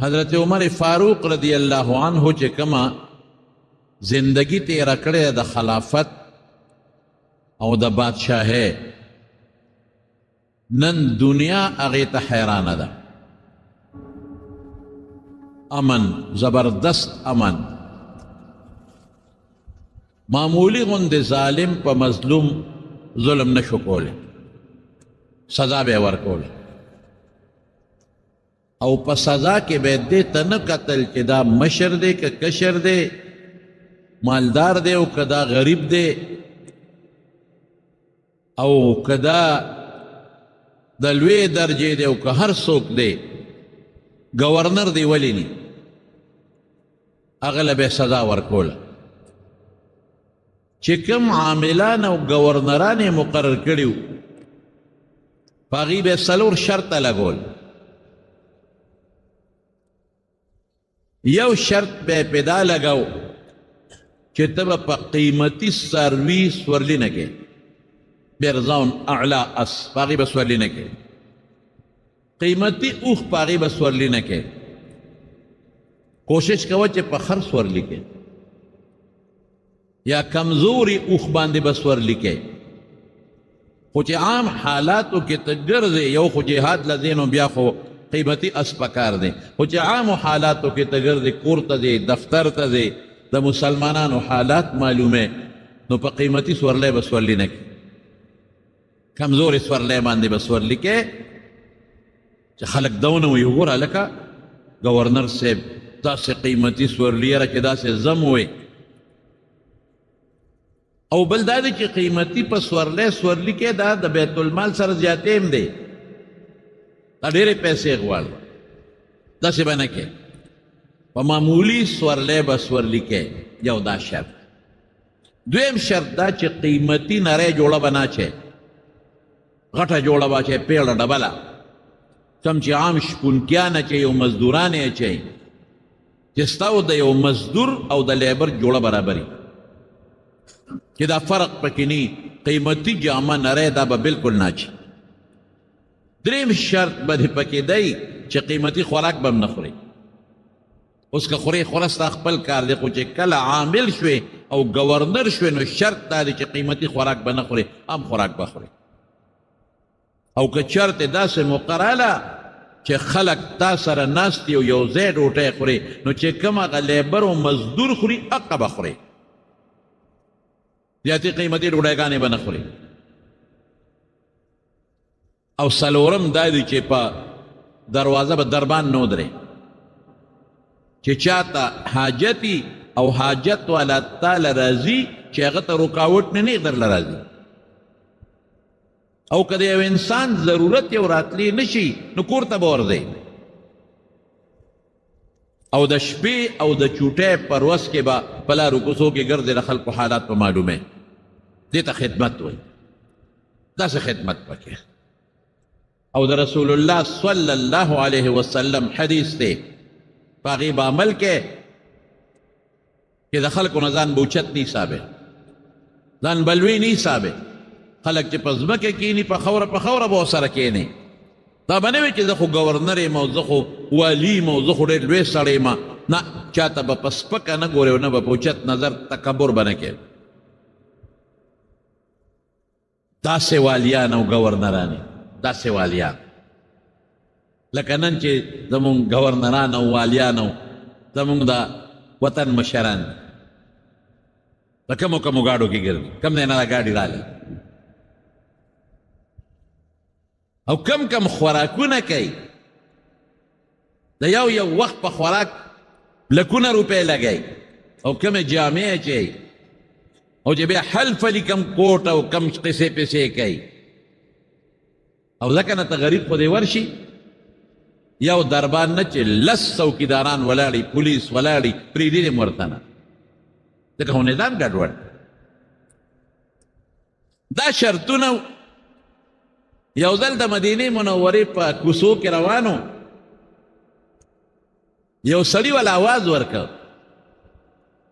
حضرت عمر فاروق رضی اللہ عنہ چې کما زندگی تیرا کړې د خلافت او د بادشاہۍ نن دنیا هغې ته حیرانه ده. امن، زبردست امن، معمولی غوندې ظالم په مظلوم ظلم نشو کولی، سزا به یې ورکولی او په سزا کې به دې ته نه کتل چې دا مشر دی که کشر دی، مالدار دی او که دا غریب دی او که دا د لوی درجې دی او که هر څوک دی، گورنر دی ولی نی، هغه له به سزا ورکوله. چې کوم عاملان او گورنران یې مقرر کړي وو په هغې به څلور شرطه لګول. یو شرط به یې پیدا لګو چې ته به په قیمتي څاروي سورلي نه کې، برزاون اعلا اس په هغې به سورلي نه کې، قیمتي اوښ په هغې به سورلي نه کې، کوشش کوه چې په خر سورلي کې یا کمزوري اوښ باندې به سورلي کې. خو چې عام حالاتو کې ته ګرځې، یو خو جهاد له ځې نو بیا خو قیمتي اس پکار دی، خو چې عامو حالاتو کې ته ګرځې، کور ته ځې، دفتر ته ځې، د مسلمانانو حالات معلومه، نو په قیمتي سورلی به سورلي نه کې، کمزوري سورلی باندې به سورلي کې چې خلک دونه وایي وګوره هلکه گورنر صاحب داسې قیمتي سورلي یاره چې داسې زم وی. او بل دا دی چې قیمتي په سورلی سورلي کې دا د بیت المال سره زیاتې هم دی، دا ډېرې پیسې غواړي، داسې به نه کې، په معمولي سورلی به سورلي کې. یو دا شرط. دویم شرط دا چې قیمتي نری جوړه به نه اچوې، غټه جوړه به اچوې، پیړه ډبله، کم چې عام شپونکیان اچوي او مزدوران یې اچوي، چې ستا او د یو مزدور او د لیبر جوړه برابري، چې دا فرق پکې نه، قیمتي جامه نری دا به بلکل نه اچي. دریم شرط به دې پکې دی چې قیمتي خوراک به هم نه خوري. اوس که خورې خوره ستا خپل کار دی، خو چې کله عامل شوې او گورنر شوې نو شرط دا دی چې قیمتي خوراک به نه خوري، عام خوراک به خوري. او که چرته داسې مقرره چې خلک تا سره ناست دي او یو ځای ډوډۍ خوري، نو چې کوم هغه لیبر او مزدور خوري هغه به خوري، زیاتې قیمتي ډوډۍ به نه خوري. او څلورم دا دی چې په دروازه به دربان نه ودرې، چې چاته حاجتي او حاجت والا تاله راځي چې هغه ته رکاوټ نه درله راځي. او که د یو انسان ضرورت یو راتلی نشي نو کور ته به ورځئ. او د شپې او د چوټۍ پر وس کې به په لارو کوڅو کې ګرځې، د خلکو حالات به معلومې. دې ته خدمت وایي، داسې خدمت پکې. او د رسول الله صلی الله علیه وسلم حدیث دی، په هغې به عمل کې چې د خلکو نه ځان به اوچت نه حسابې، ځان به لوی نه حسابې. خلک چې په ځمکه کښېني په خوره به ورسره کښېني. دا به نه وي چې زه خو ګورنر یم او زه خو والي یم او زه خو ډېر لوی سړی یم. نه، چاته به په سپکه نه ګورې او نه به په اوچت نظر تکبر به نه کوې. داسې والیان او ګورنران، داسې والیان لکه نن چې زمونږ ګورنران او والیان او زمونږ د وطن مشران په کمو ګاډو کې ګرځي، کم دی نه دا ګاډي راغلی، او کم خوراکونه کوي. د یو وخت په خوراک لکونه روپۍ لګوي، او کمې جامې اچوي، او چې بیا حلف علي کم کوټ او کم قصې پسې کوي. او ځکه نه ته غریب خو دې ورشي، یو دربان نه چې 10 څوکیداران ولاړي، پولیس ولاړي، پرېږدي دې ورته نه، ځکه خو نظام ګډوډ. دا شرطونه یو ځل د مدینې منورې په کوڅو کې روانو، یو سړي ول آواز ورکړ،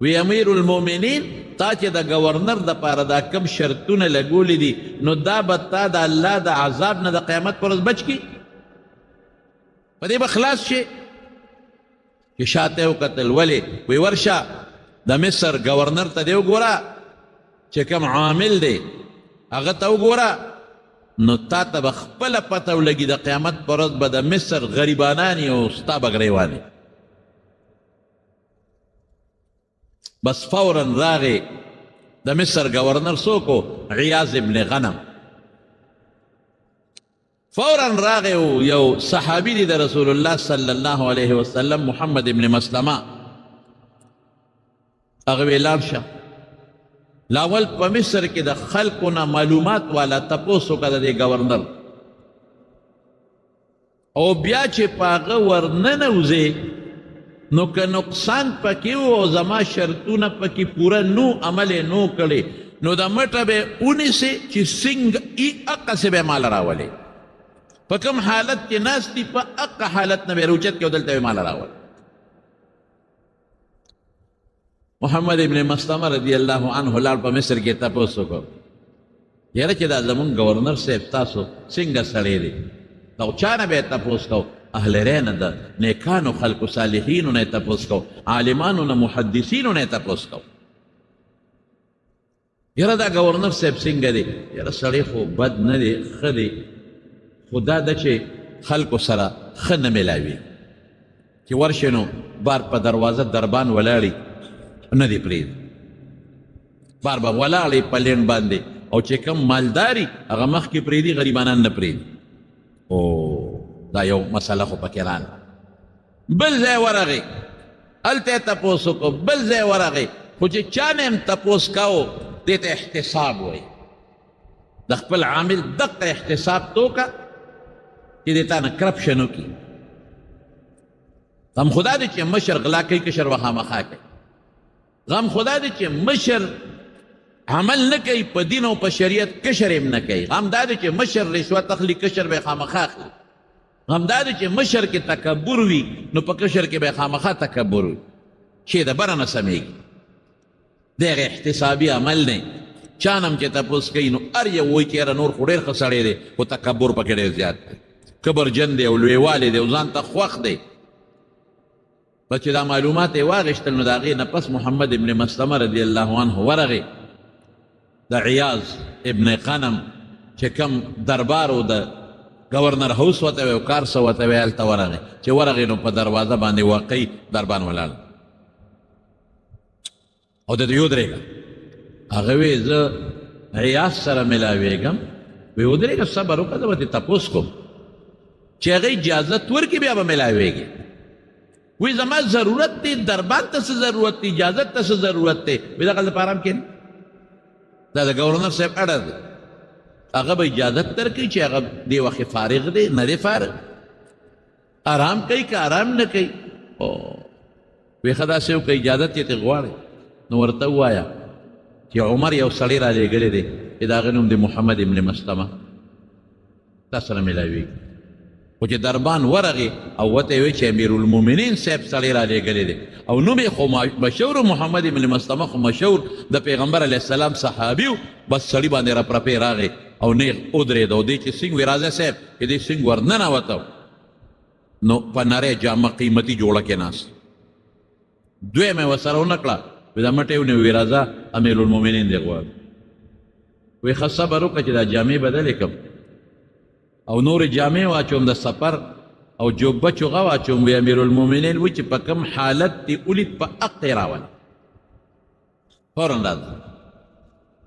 وی امیر المؤمنین تا چې د گورنر د پاره دا کم شرطونه لګولې دي نو دا به تا د الله د عذاب نه د قیامت پر ورځ بچ کي، په دې به خلاص شي. چې شاته وکتل ولې وی ورشه د مصر گورنر ته دی وګوره چې کوم عامل دی هغه ته وګوره نو تا ته به خپله پته ولګي د قیامت په ورځ به د مصر غریبانان او ستا به ګریوانې بس فورا راغې د مصر گورنر څوک و عیاض ابن غنم فورا راغې و یو صحابي دی د رسول الله صلی الله علیه وسلم محمد ابن مسلمه هغه وی لاړ شه لاول په مصر کې د خلکو نه معلومات والا تپوس وکړه د گورنر او بیا چې په هغه ورننوځې نو که نقصان پکې و او زما شرطونه پکې پوره نو عمل یې نو کړی نو د مټه به ونیسې چې څنګه هغسې به مال راولې په کوم حالت کې ناست دي په هغه حالت نه به یې روچت کې او دلته به مال راول محمد ابن مسلمه رضی الله عنه لاړ په مصر کې تپوس وکړ یاره چې دا زمونږ گورنر صاحب تاسو څنګه سړی دی او چا نه به یې تپوس کو اهل رینه د نیکانو خلکو صالحینو نه یې تپوس کو عالمانو نه محدثینو نه یې تپوس کو یاره دا گورنر صاحب څنګه دی یاره سړی خو بد نه دی ښه دی خو دا ده چې خلکو سره ښه نه میلاوي چې ورشې نو بار په دروازه دربان ولاړي نه دی پرېږدي بار به ولاړې په لینډ باندې او چې کوم مالداري هغه مخکې پرېږدي غریبانان نه پرېږدي او دا یو مسله خو پکې راغله بل ځای ورغی هلته یې تپوس وکړو بل ځای ورغی خو چې چا نه هم تپوس کوو دې ته احتساب وایي د خپل عامل دقه احتساب تو کا چې دې تا نه کرپشن وکړي غم خدا دی چې مشر غلا کوي کشر وخامخا کوي غم خدا دی چې مشر عمل نه کوي په دین او په شریعت کشر هم نه کوي غم دا دی چې مشر رشوت اخلي کشر به خامخا اخلي غم دا دی چې مشر کې تکبر وي نو په کشر کې به خامخا تکبر وي چې د بره نه سمیږي دغه احتسابي عمل نه چانم چې تپوس کوي نو هر یو وایي چې یاره نور خو ډېر ښه سړی دی خو تکبر پکې ډېر زیات دی کبرجن دی او لویوالی دی او ځان ته خوښ دی بس چې دا معلومات یې واغېشتل نو د هغې نه پس محمد ابن مسلمه رضی الله عنه ورغې د عیاض ابن غنم چې کوم دربار و د گورنر هاوس ورته وی او کارسه ورته وی هلته ورغې چې ورغې نو په دروازه باندې واقعي دربان ولاړ او د دوی ودرېږه هغه وی زه عیاض سره ملاوېږم وی ودرېږه صبر وکړه زه به دې تپوس کوم چې هغه اجازت ورکړي بیا به ملاوېږي وی زما ضرورت دی دربان ته څه ضرورت دی اجازت ته څه ضرورت دی وی دغه لپاره هم کښېنه دا د گورنر صاحب اړه دی هغه به اجازت درکوي چې هغه دې وخت فارغ دی نه دی فارغ آرام کوي که آرام نه کوي وی ښه داسې وکړه اجازت یې ترې غواړې نو ورته ووایه چې عمر یو سړی را لېږلی دی چې د هغه نوم دی محمد ابن مسلمه تا سره میلاوېږي خو چې دربان ورغې او ورته یې وایي چې امیرالمؤمنین صاحب سړی را لېږلی دی او نوم یې خو مشهور محمد ابن مسلمه خو مشهور د پیغمبر علیه السلام صحابي و بس سړي باندې رپرپې راغې او نیغ ودرېد او دی چې سینګ وی راځه صاحب چې دی سینګ ورننوته نو په نری جامه قیمتي جوړه کې ناست دویمه یې ورسره ونه کړه وی دا مټې ونیو وی راځه امیرالمؤمنین دی غواړي وی ښه صبر وکړه چې دا جامې بدلې کړم او نور جامې واچوم د سفر او جوبه چوغه واچوم وی امیرالمؤمنین وی چې په کوم حالت دې ولید په حق یې راول فورا راځه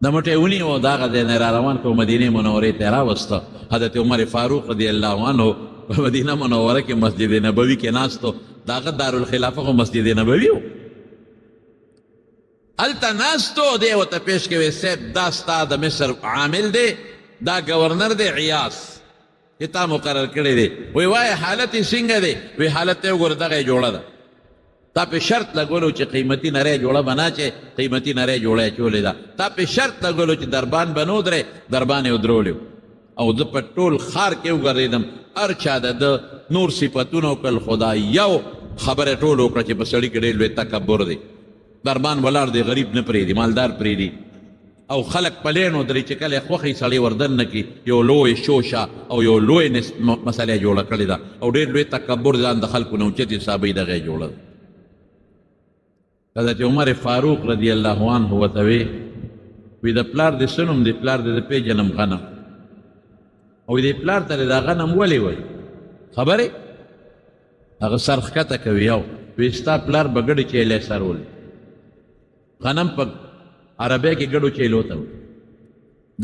د مټې ونیو او د هغه ځای نه را روان کړو مدینې منورې ته یې راوسته حضرت عمر فاروق رضی الله عنه په مدینه منوره کې مسجد نبوي کې ناست و د هغه دارالخلافه خو مسجد نبوي و هلته ناست و دی ورته پیش کوي صاحب دا ستا د مصر عامل دی دا گورنر دی عیاض چې تا مقرر کړی دی وی وایه حالت یې څنګه دی وی حالت ته یې وګوره دغه یې جوړه ده تا په شرط لګولو چې قیمتي نری جوړه به نه چې قیمتي نری جوړه یې اچولې ده تا په شرط لګولو چې دربان به نه ودرې دربان یې ودرولي او زه په ټول ښار کې وګرځېدم هر چا د نور صفتونه وکړل خو یو خبره ټول وکړه چې په سړي کې ډېر لوی تکبر دی دربان ولاړ دی غریب نه پرېږدي مالدار پرېږدي او خلق پلین ودرې چې کله خوښې سړی وردن نه کړي یو لوی شوشه او یو لوی مسله جوړه کړې ده او ډېر لوی تکبر ځان د خلکو نه اوچت حسابوي دغه یې جوړه حضرت عمر فاروق رضی الله عنه ورته وی د پلار د سنم د پلار د پیژنم غنم او د پلار ته دا غنم ولې وای خبرې هغه سر ښکته کوي یو وی ستا پلار به ګډې چیلې سرول غنم په عربی کې ګډو چیلو ته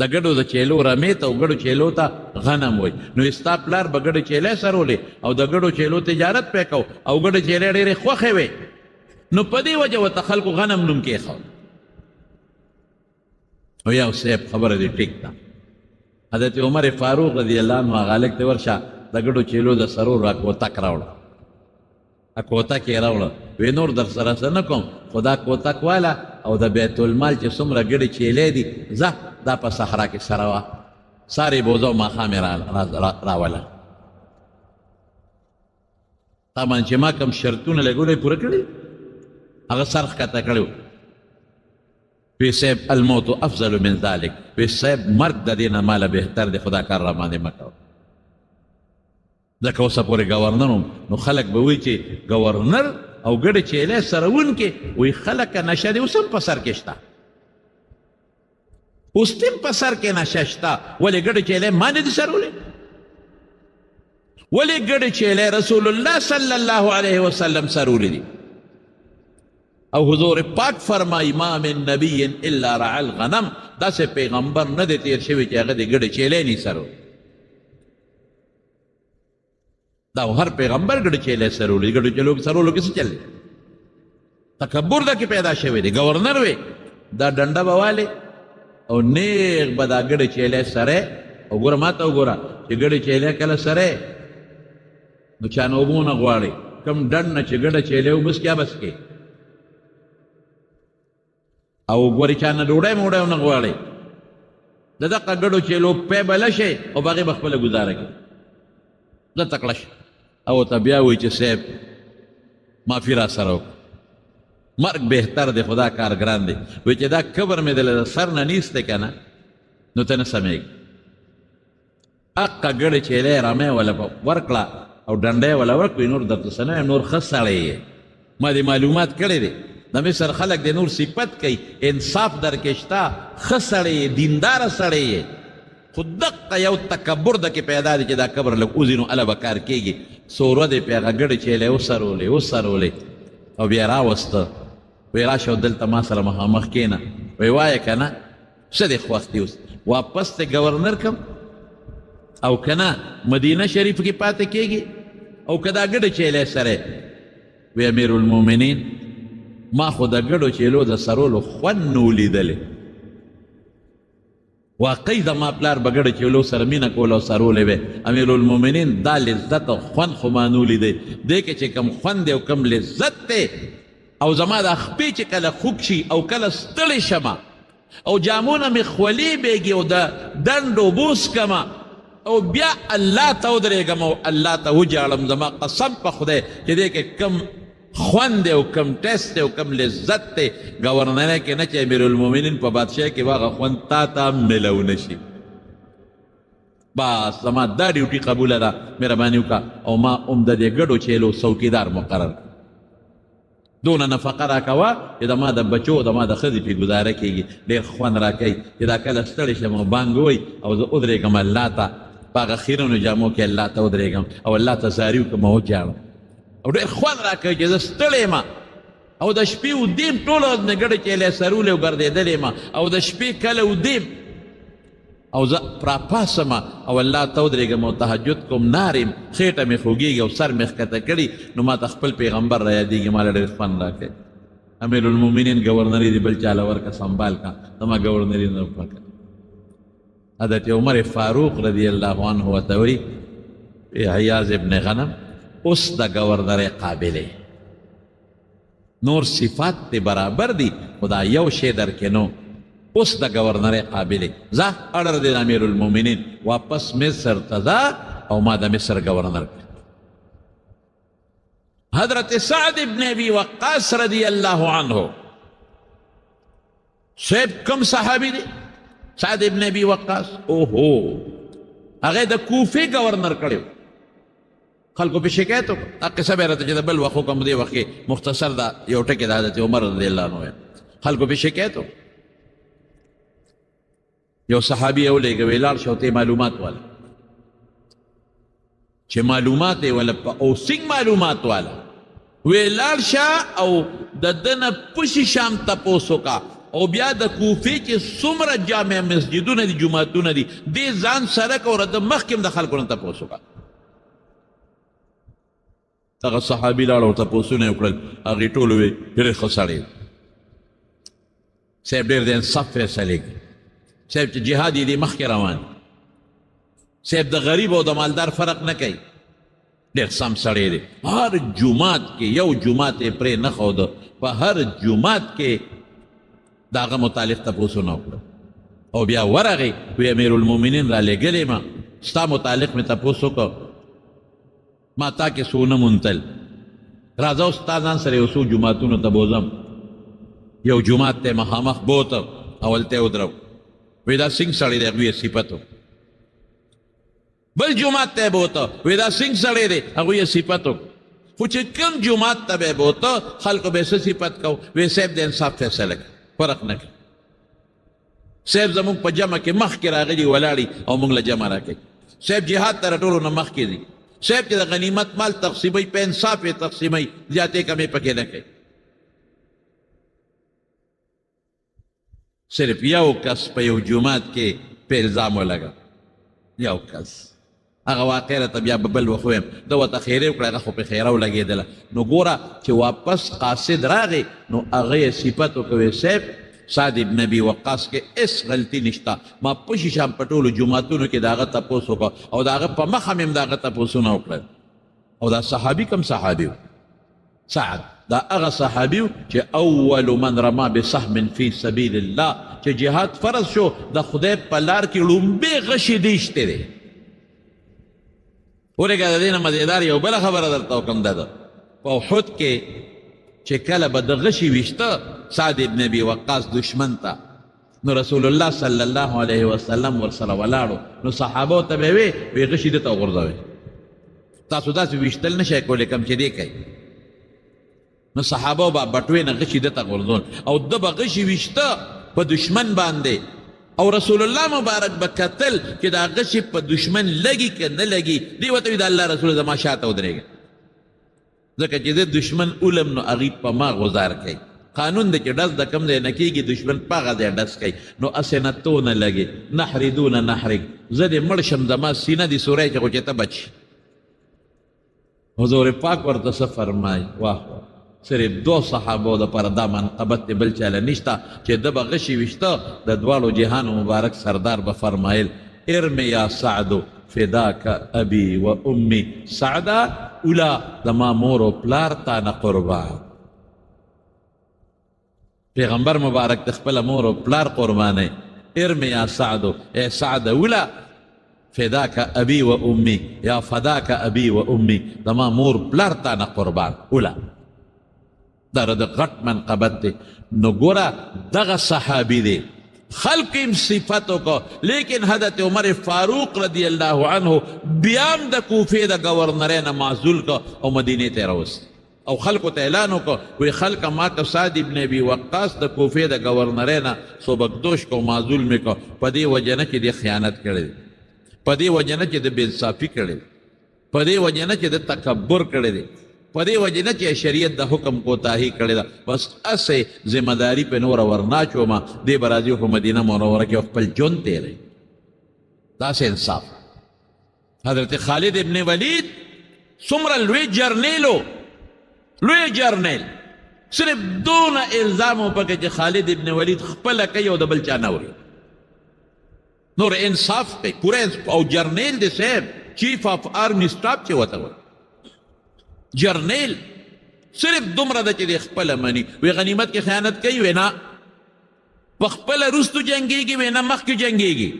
د ګډو د چیلو رمې ته او ګډو چیلو ته غنم وای نو ستا پلار به ګډې چیلې سرولې او د ګډو چیلو تجارت پې کو او ګډې چیلې ډېرې خوښې وې نو په دې وجه ورته خلکو غنم نوم کېښود او یو صاحب خبره دې ټیک ده حضرت عمر فاروق رضی الله عنه هغه هلک ته ورشه د ګډو چیلو د سرور را کوتک راوړه کوتک یې راوړه وی نور در سره څه نه کوم خو دا کوتک والا او د بیت المال چې څومره ګډې چیلې دي ځه دا په صحرا کې سره وه سارې بوزه او ماښام یې راوله تا باندې چې ما کوم شرطونه لګولی پوره کړي هغه سر ښکته کړی وی صاحب الموت افضل من ذلک وی صاحب مرګ د دې نه ماله بهتر دی خدا کار را باندې مه کوه ځکه اوسه پورې ګورنر وم نو خلک به وایي چې ګورنر او ګډې چیلې سرونکې وی خلکه نشه دی اوس هم په سر کې شته اوس هم په سر کې نشه شته ولې ګډې چیلې ما نه دي سرولې ولې ګډې چیلې رسول الله صلی الله علیه وسلم سرولې دي او حضور پاک فرمائی ما من نبی الا رعا الغنم داسې پیغمبر نه دی تیر شوی چې هغه د ګډې چیلې نه سرو دا هر پیغمبر ګډې چیلې سرولې ګډې چیلو کې سرولو کې څه چل تکبر دا کې پیدا شوی دی ګورنر وی دا ډنډه به والې او نیغ به دا ګډې چیلې سره او ګوره ما ته وګوره چې ګډې چیلې کله سره نو چا نه اوبه ونه غواړي کوم ډنډ نه چې ګډه چیلې وبس کیا بس کې او ګورې چا نه ډوډۍ موډۍ ونه غواړي د دغه ګډو چیلو پی به لشي او باغې به خپله ګزاره کړي زه تکړه شم او ته بیا وایي چې صاحب معافي را سره وکړه مرګ بهتر دی خدا کار ګران دی وایي چې دا کبر مې د سر نه نیست دی که نه نو ته نه سمېږي اقه ګډې چیلې رمې وله ورکړه او ډنډۍ وله ورکړي نور درته څه نه وایم نور ښه سړی یې ما دې معلومات کړی دی د مصر خلک د نور صفت کوي انصاف درکې شته ښه سړی یې دینداره سړی یې خو دقه یو تکبر دکې پیدا دی چې دا قبر لږ وځي نو هله به کار کېږي څو ورځې پې هغه ګډې چیلې وسرولې او بیا یې راوسته وی راشه دلته ما سره مخامخ کښېنه وی وایه که نه څه دې خوښ دي اوس واپس ته ګورنر کم او که نه مدینه شریف کې پاتې کېږي او که دا ګډې چیلې سره وی امیر المؤمنین ما خو د ګډو چیلو د سرولو خوند نو لیدلی واقعي زما پلار به ګډو چیلو سره مینه کوله او سرولې وې امیر المؤمنین دا لذت او خوند خو ما نو لیدی دې کې چې کم خوند دی او کم لذت دی او زما دا خپې چې کله خوږ شي او کله ستړی شمه او جامونه مې خولې بیږي او د ډنډ اوبه وڅکمه او بیا الله ته ودرېږم او الله ته وجاړم زما قسم په خدای چې دې کې کم خوند دی او کم ټیسټ دی او کم لذت دی ګورنر کې نه چې امیر المؤمنین په بادشاهۍ کې هغه خوند تا ته میلو نه شي بس زما دا ډیوټي قبوله ده مهرباني وکړه او ما هم د دې ګډو چیلو څوکیدار مقرر دونه نفقه راکوه چې زما د بچو زما د ښځې پې ګزاره کېږي ډېر خوند راکوي چې دا کله ستړی شم او بانګ ووایي او زه ودرېږم الله ته په هغه خیرنو جامو کې الله ته ودرېږم او الله ته زاري وکړم او وجاړم او ډېر خوند راکوي چې زه ستړی یم او د شپې ودیم ټوله ورځ مې ګډې چیلې سرولې او ګرځېدلې یم او د شپې کله ودیم او زه راپاسم او الله ته ودرېږم او تهجد کوم نار یم خېټه مې خوږېږي او سر مې ښکته کړي نو ما ته خپل پیغمبر را یادېږي ما له ډېر خوند راکوي امیر المؤمنین ګورنري دې بل چاله ورکه سنبال کا زما ګورنري نه وکړه حضرت عمر فاروق رضی الله عنه ورته وایي عیاض ابن غنم اوس د ګورنر قابلې نور صفات تی برابر دی خدا یو شی در کې نو اوس د ګورنر قابلې ځه اړر دی امیر المؤمنین واپس مصر ته ځه او ما د مصر ګورنر حضرت سعد ابن ابي وقاص رضی الله عنه صاحب کم صحابي دی سعد ابن ابي وقاص اوهو هغه د کوفې ګورنر کړی خلکو په شکایت وکړه. دا قصه به یې راته چې د بل وخت وکړم، دې وخت کې مختصر دا یو ټکې د حضرت عمر رضی الله عنه ویم. خلکو په شکایت وکړه. یو صحابي یې ولېږه، ویې لاړ شه او ته معلومات واله. چې معلومات یې وله او څنګ معلومات واله، ویې لاړ شه او د ده نه پشي شام تپوس وکړه او بیا د کوفې چې څومره جامع مسجدونه دي، جوماتونه دي، دې ځان سره که او د مخکې هم د خلکو نه تپوس وکړه. هغه صحابي لاړ او تپوسونه یې وکړل. هغې ټول ویې ډېر ښه سړی صاحب، ډېر د انصاف فیصلې کوي صاحب، چې جهاد یې دې مخکې روان صاحب، د غریب او د مالدار فرق نه کوي، ډېر سم سړی دی. هر جومات کې یو جومات یې پرې نه ښوده، په هر جومات کې د هغه متعلق تپوسونه وکړه. او بیا ورغی وی امیر المؤمنین را لېږلې ما، ستا متعلق مې تپوس وکړه، ما تا کې څونه مونتل، راځه اوس ستا ځان سره یو څو جوماتونو ته بوځم. یو جومات ته مخامخ بوته، اول ته یې ودرو، وی دا څنګه سړی دی، هغوی یې صفت وکړه. بل جومات ته یې بوته، وی دا څنګه سړی دی، هغوی یې صفت وکړه. خو چې کوم جومات ته به یې بوته، خلکو به یې څه صفت کو، وی صاحب د انصاف فیصله کوي، فرق نه کوي. صاحب زمونږ په جمع کې مخکې راغلي ولاړي او موږ له جمع راکوي. صاحب جهاد ته ټولو نه مخکې دي. صاحب چې د غنیمت مال تقسیموي، په انصاف یې تقسیموي، زیاتې کمې پکې نه کوي. صرف یو کس په یو جومات کې په الزام ولګه، یو کس، هغه واقع راته بیا به بل وخت ویم، ده ورته خیرې وکړه، هغه خو په خیره ولګېدله. نو ګوره چې واپس قاصد راغی، نو هغه یې صفت وکوي، صاحب سعد ابن ابي وقاص کې هېڅ غلطي نشته، ما پشي شام په ټولو جوماتونو کې د هغه تپوس وکړه او د هغه په مخه مې هم د هغه تپوسونه وکړل. او دا صحابي کوم صحابي و؟ سعد. دا هغه صحابي و چې اول من رما بسهم فی سبیل الله، چې جهاد فرض شو د خدای په لار کې لومبې غشي دیشتې دی. ورېږه د دې نه مزېدار یو بله خبره درته وکړم، دا ده په احد کې چې کله به د غشي ویشته سعد ابن ابي وقاص دشمن ته، نو رسول الله صلی الله علیه وسلم ورسره ولاړو، نو صحابو ته به وی غشي دته وغورځوئ، تاسو داسې ویشتل نه شئ کولی کوم چې دی کوي. نو صحابو به بټوې نه غشي دته غورځول او ده به غشي ویشته په دشمن باندې، او رسول الله مبارک به کتل چې دا غشي په دشمن لګي که نه لګي. دی ورته وي د الله رسول زما شاته ودرېږه، ځکه چې د دشمن علم نو هغوی په ما غزار کوي. قانون دی چې ډز د کم ځای نه کېږي، دشمن په هغه ځای ډز کوي. نو اسې نه تو نه لګي، نحردونه نحرق، زه دې مړ شم، زما سینه دې سوری چې خو چې ته بچ. حضور پاک ورته څه فرمایي؟ واه واه، صرف دو صحابو دپاره دا منقبت دی، بل چاله نشته چې ده به غشي ویشته. د دواړو جهانو مبارک سردار به فرمایل ارمی یا سعدو فداک ابي و امي، سعدا اولا زما مور و پلار تا نه قربان. پیغمبر مبارک د خپله مور و پلار قربانوي. ارمی یا سعدو، ای سعد اولا فداک ابي و امي، یا فداک ابي و امي، زما مور پلار تا نه قربان اولا. دا د غټ منقبت دی. نو ګوره دغه صحابي دی، خلق یم صفت وکړه، لیکن حضرت عمر فاروق رضی الله عنه بیا هم د کوفې د ګورنرۍ نه معزول که او مدینې ته یې راوست او خلکو ته اعلان وکړه، وی خلکه ما که سعد ابن ابي وقاص د کوفې د ګورنرۍ نه سبکدوش که او معزول مې که، په دې وجه نه چې د خیانت کړی دی، په دې وجه نه چې د بېانصافي کړی دی، په دې وجه نه چې د تکبر کړی دی، په دې وجه نه چې شریعت د حکم کوتاهي کړې ده. بس اسې ذمہداري پې نوره ورناچومه، دې به راځي په مدینه منوره کې خپل ژوند تېروي. داسې انصاف. حضرت خالد ابن ولید څومره لوی جرنیل و، لوی جرنیل، صرف دونه الزام و پکې چې خالد ابن ولید خپله کوي او د بل چا نه اوري، نور انصاف کوي پوره. او جرنیل دی صاحب، چیف آف آرمی سټاف چې ورته وایي، جرنیل صرف دومره ده چې د خپله مني. وی غنیمت کې خیانت کوي؟ وی نه. په خپله وروستو جنګېږي؟ وی نه، مخکې جنګېږي.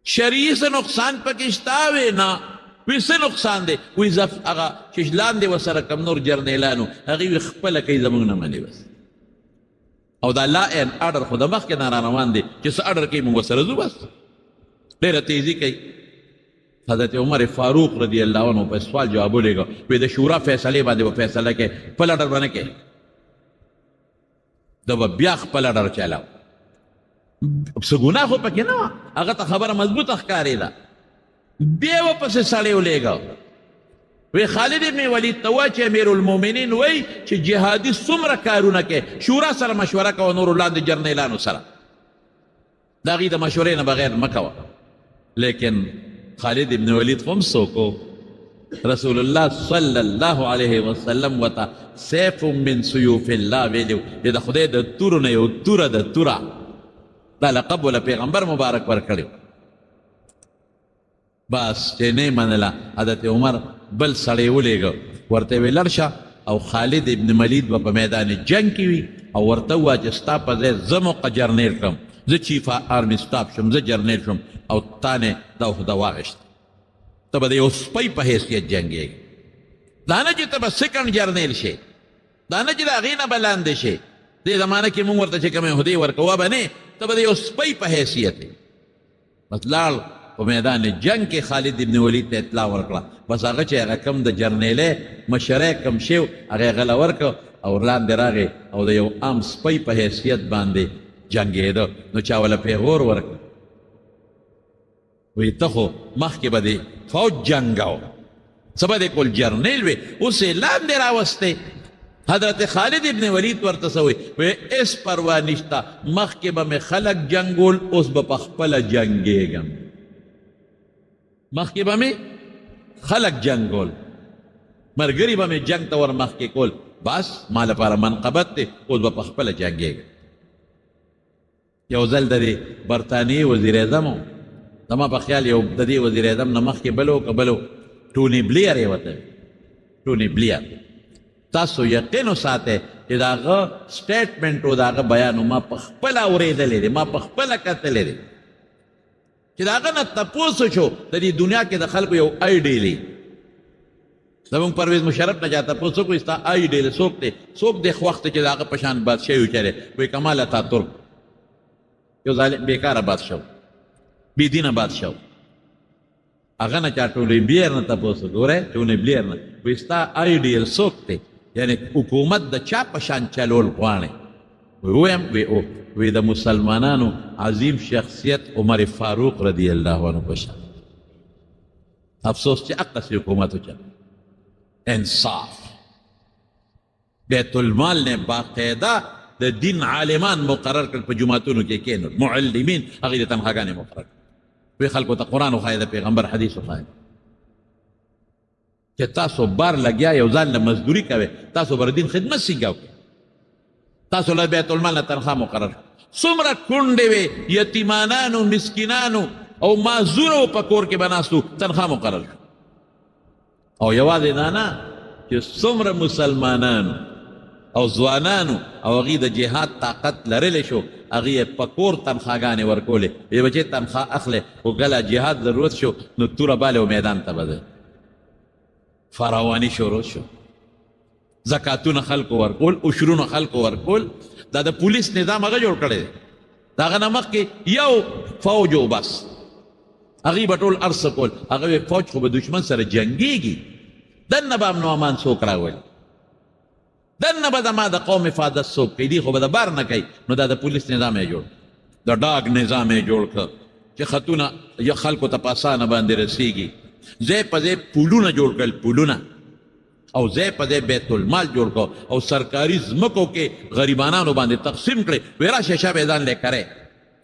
شرعي څه نقصان پکې شته؟ وی نه. وی څه نقصان دی؟ وی هغه چې لاندې ورسره کم نور جرنیلانو هغوی وی خپله کوي، زموږ نه مني بس. او دا لا این اډر خو د مخکې نه را روان دی چې څه اډر کوي موږ ورسره ځو، بس ډېره تیزي کوي. حضرت عمر فاروق رضی اللہ عنہ په سوال جواب ولېږه وی د شورا فیصلې باندې به فیصله کې خپله ډر به نه کې ده به بیا خپله ډر چلاو څه ګناه خو پکې نه وه هغه ته خبره مضبوطه ښکارېده بیا ورپسې سړی ولېږه وی خالد ابن ولید ته وایه چې امیر المؤمنین وایي چې جهادي څومره کارونه کې شورا سره مشوره کوه نورو لاندې جرنیلانو سره د هغې د مشورې نه بغیر مه کوه لیکن خالد ابن ولید خو هم څوک رسول الله صلی الله علیه وسلم ورته سیف من سیوف الله ویلي چې د خدای د تورو نه یو توره د توره دا لقب ولا پیغمبر مبارک ورکړی بس چې نه منله حضرت عمر بل سړی ولېږه ورته ویې لړ شه او خالد ابن ولید به په میدان جنگ کې وي او ورته ووایه چې ستا په ځای زه موقع جرنیل کړم زه چیف آرمی سټاف شم زه جرنیل شم او تا نه دا عهده واخیسته ته به د یو سپی په حیثیت جنګېږي دا نه چې ته به سیکنډ جرنیل شې دا نه چې د هغې نه به لاندې شې دې زمانه کې مونږ ورته چې کومې عهدې ورکوه به نه ته به د یو سپی په حیثیت بس لاړ په میدان جنگ کې خالد ابن ولید ته اطلاع ورکړه بس هغه چې هغه کم د جرنیلۍ مشری کم شو هغه یې غله ورکړه او لاندې راغی او د یو عام سپی په حیثیت باندې جنګېده نو چا وله پیغور ورکړه وی ته خو مخکې به دې فوج جنګاو څه به دې کول جرنیل وې اوس یې لاندې راوستی حضرت خالد ابن ولید ورته څه وی هېڅ پروا نشته مخکې به مې خلک جنګول اوس به په خپله جنګېږم مخکې به مې خلک جنګول ملګري به مې جنګ ته ور مخکې کول بس ما لپاره منقبت دی اوس به په خپله جنګېږم یو ځل د دې برطانیې وزیر اعظم و زما په خیال یو د دې وزیر اعظم نه مخکې بل و که بل و ټوني بلیر یې ورته ټوني بلیر تاسو یقین وساتئ چې د هغه سټیټمنټ و د هغه بیان ما په خپله اورېدلی دی ما په خپله کتلی دی چې د هغه نه تپوس وشو د دې دنیا کې د خلکو یو ایډیلی زمونږ پرویز مشرف نه چا تپوس وکړو ستا ایډیل څوک دی څوک دی خوښ دی چې د هغه په شان بادشاهي وچلی وایي کمال اتاتورک یو ظالم بیکاره بادشاه بېدینه بادشاه هغه نه چا ټوني بلیر نه تپوس وګورئ ټوني بلیر نه وایي ستا ایډیل څوک دی یعنی حکومت د چا په شان چلول غواړې ویم وی او وی د مسلمانانو عظیم شخصیت عمر فاروق رضی الله عنه په شان افسوس چې اقصی حکومت وچل انصاف بیت المال نے باقاعده د دین عالمان مقرر کړ په جماعتونو کې کېنول معلمین هغې د تنخواګانې مقرر وی خلکو ته قرآن وښایه د پیغمبر حدیث وښایه چې تاسو بار لګیا یو ځان له مزدوري کوئ تاسو به د دین خدمت څنګه وکړئ تاسو له بیت المال نه تنخوا مقرر څومره کونډې وې یتیمانانو مسکینانو او معذورو په کور کې به ناستو تنخوا مقرر شو او یوازې دا نه چې څومره مسلمانانو او ځوانانو او هغې د جهاد طاقت لرلی شو هغې یې په کور تنخواګانې ورکولې وی بچې تنخوا اخلې خو کله جهاد ضرورت شو نو توره بالې و میدان ته به فراواني شروع شو زکاتونه خلکو ورکول عشرونه خلکو ورکول دا د پولیس نظام هغه جوړ کړی دی د هغه نه مخکې یو فوج و بس هغې به ټول هر څه کول هغه وی فوج خو به دشمن سره جنګېږي دننه به امن و امان څوک راولي دننه به زما د قوم حفاظت څوک کوي دي خو به د بار نه کوي نو دا د پولیس نظام یې جوړ د ډاګ نظام یې جوړ کړ چې خطونه یا خلکو ته په اسانه باندې رسېږي ځای په ځای پولونه جوړ کړل پولونه او ځای په ځای بیت المال جوړ کړو او سرکاري ځمکو کې غریبانانو باندې تقسیم کړې وی راشه شابه ځان لی کرئ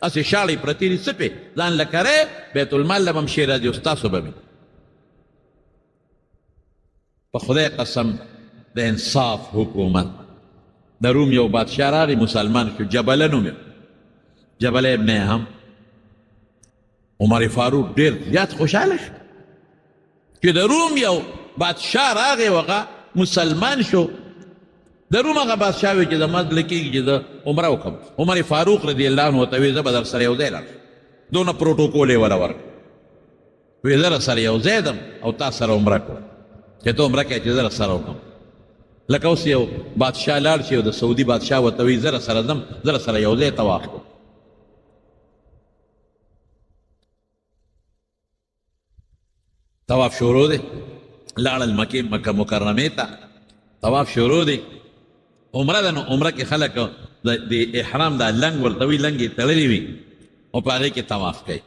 هسې شاړې پرتې دي څه پې ځان له کرئ بیت المال له به هم شی راځي او ستاسو به مې په خدای قسم د انصاف حکومت د روم یو بادشاه راغی مسلمان شو جبله نوم جبله ابن هم عمر فاروق ډېر زیات خوشحاله شو چې د روم یو بادشاه راغی هغه مسلمان شو د روم هغه بادشاه وی چې زما زړه کېږي چې زه عمره وکړم عمر فاروق رضی الله عنه ورته وی زه به در سره یو ځای لاړ دونه پروټوکول یې وله ورکړ وی زه سره یو ځای ځم او تا سره عمره کړم چې ته عمره کوې چې زه سره وکړم لکه اوس یو بادشاه لاړ شي او د سعودي بادشاه ورته وی زه سره ځم زه سره یو ځای طواف کړم طواف شروع دی لاړل مکه مکرمه ته طواف شروع دی عمره ده نو عمره کې خلک د احرام دا لنګ ورته وي لنګ یې تړلی وي او په هغې کې طواف کوي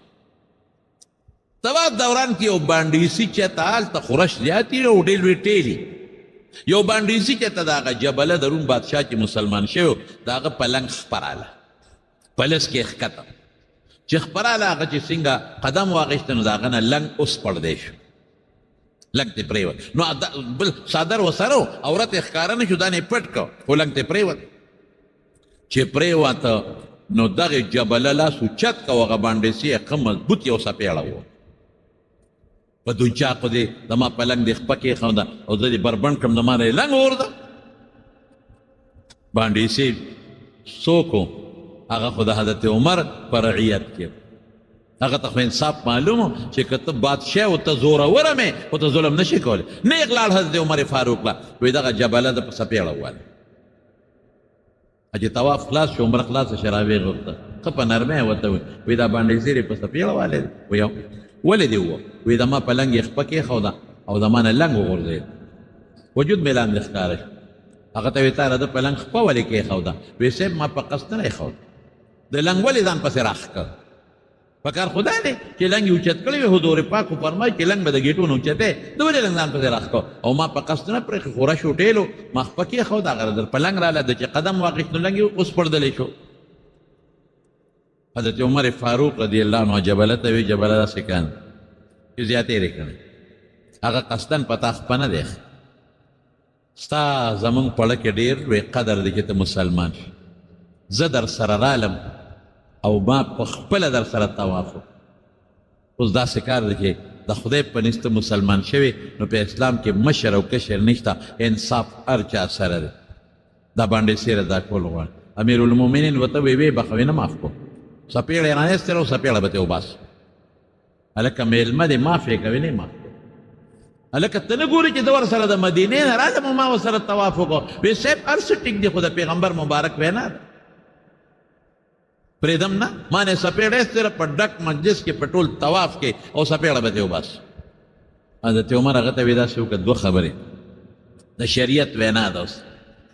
طواف دوران کې یو بانډیسي چېرته هلته خورش زیاتې او ډېر لوی ټېلي یو بانډیسي چېرته د هغه جبله د روم بادشاه چې مسلمان شوی و د هغه پلنګ خپراله پلس کې ښکته چې خپراله هغه چې څنګه قدم واخیسته نو د هغه نه لنګ اوس پړدی شو لنګ ته پرېوت نو بل څادر ورسره و عورت یې ښکاره نه شو دا نه یې پټ کړ خو لنګ ته پرېوت چې پرېوته نو دغې جبله لاس اوچت که هغه بانډیسي یې ښه مضبوط یو څپېړه و په دونچاقو دی زما په لنګ دې خپه کېښوده او زه دې بربنډ کړم زما نه یې لنګ وغورځه بانډیسي څوک و هغه خو د حضرت عمر په رعیت کې هغه ته خو انصاف معلوم و چې که ته بادشاه و ته زوروره مې خو ته ظلم نشي کولی نیغ لاړ حضرت عمر فاروق له وایي دغه جبله ده په څپېړه وواله چې طواف خلاص شو عمره خلاصه شو راویې غوښته ښه په نرمۍ ورته وایي دا بانډیسي دې په څپېړه والی دی وایي ولې دې ووه وایي زما په لنګ یې خپه کېښوده او زما نه لنګ وغورځېد وجود مې لاندې ښکاره شو هغه ته وایي تا د په لنګ خپه ولې کېښوده وایي صاحب ما په قصد نه ایښود د لنګ ولې ځان پسې راښکه په کار خدا دی چې لنګ یې اوچت کړی وي حضور پاک وفرمایي چې لنګ به د ګېټو نه اوچتی د ولې لنګ ځان پسې راښکه او ما په قصد نه پرېښې خوره شو ټېلو ما خپه کېښود هغه در په لنګ راله د چې قدم واخیست نو لنګ یې اوس پړدلی شو حضرت عمر فاروق رضی الله عنه جبله ته وی جبله داسې کاندي چې زیاتې یې کړی هغه قصدن په تا خپه نه دی ستا زمونږ پړه کې ډېر لوی قدر دی چې ته مسلمان شي زه در سره رالم او ما په خپله در سره طواف اوس داسې کار دی چې د خدای په نس ته مسلمان شوي نو په اسلام کې مشر او کشر نشته انصاف هر چا سره دی دا باندې سیره دا کول غواړي امیرالمؤمنین ورته ویې بخوې نه معاف کړو څپېړه یې رانیستله او څپېړه به ترې وباسو هلکه میلمه دې معاف یې کوې نه یې معاف کړو هلکه ته نه ګورې چې د ور سره د مدینې نه رالم ما ورسره طواف وکړو وی صاحب هر څه ټیک دی خو د پیغمبر مبارک وینا ده پرېږدم نه ما نه څپېړه ایستله په ډک مجلس کې په ټول طواف کې او څپېړه به ترې وباسو حضرت عمر هغه ته وی داسې وکړه دوه خبرې د شریعت وینا ده اوس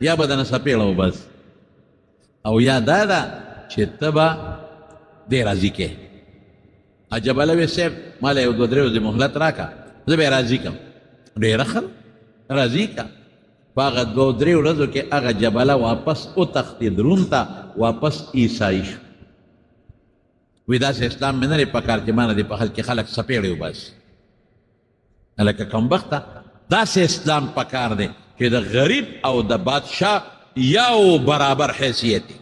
یا به دنه څپېړه وباسي او یا دا ده چې ته به دې راضي کې جبله وی صاحب ما له یو دوه درې ورځې مهلت راکړه زه به یې راضي کړم ډېره ښه راضي کړه په هغه دوه درې ورځو کې هغه جبله واپس وتښتېد روم ته واپس عیسایي شو وی داسې اسلام مې نه دی پکار چې ما نه دې په حل کې خلک څپېړې وباسي هلکه کمبخته داسې اسلام پکار دی چې د غریب او د بادشاه یو برابر حیثیت دی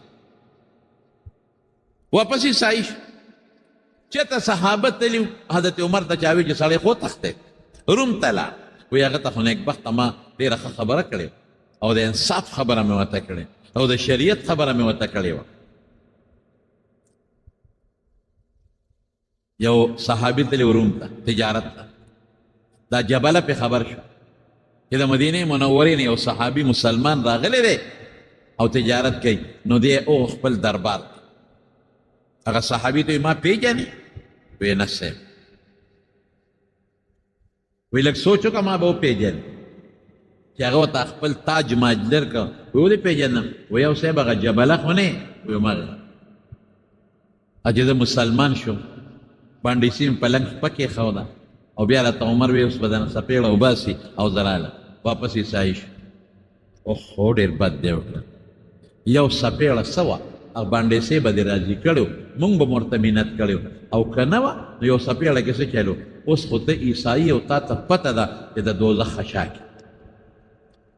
واپس عیسایي شو چېرته صحابه تلي حضرت عمر ته چا وي چې سړی خو تښتېد روم ته لاړ وی هغه ته خو نیکبخته ما ډېره ښه خبره کړې او د انصاف خبره مې ورته کړې او د شریعت خبره مې ورته کړې وه یو صحابي تلي روم ته تجارت ته دا جبله پې خبر شو چې د مدینې منورې نه یو صحابي مسلمان راغلی دی او تجارت کوي نو دی او خپل دربار هغه صحابي ته ما پیژنې وی نه صاحب وی لږ سوچ وکړه ما به وپېژنې چې هغه ورته خپل تاج ماج لر کړه وی ولې پېژنم وی یو صاحب هغه جبله خو نه وی هماغه چې زه مسلمان شوم بانډیسي مې په لنګ خپه کېښوده او بیا راته عمر وی اوس به دنه څپېړه وباسي او زه رالم واپس عیسایي شو اوهو ډېر بد دی وکړه یو څپېړه څه وه او بانډیسۍ به دې راضي کړی مونږ به ورته مینت کړی او که نه وه نو یو څپېړه کې څه چلو اوس خو ته عیسایي او تا ته پته ده چې د دوزخ خشا کې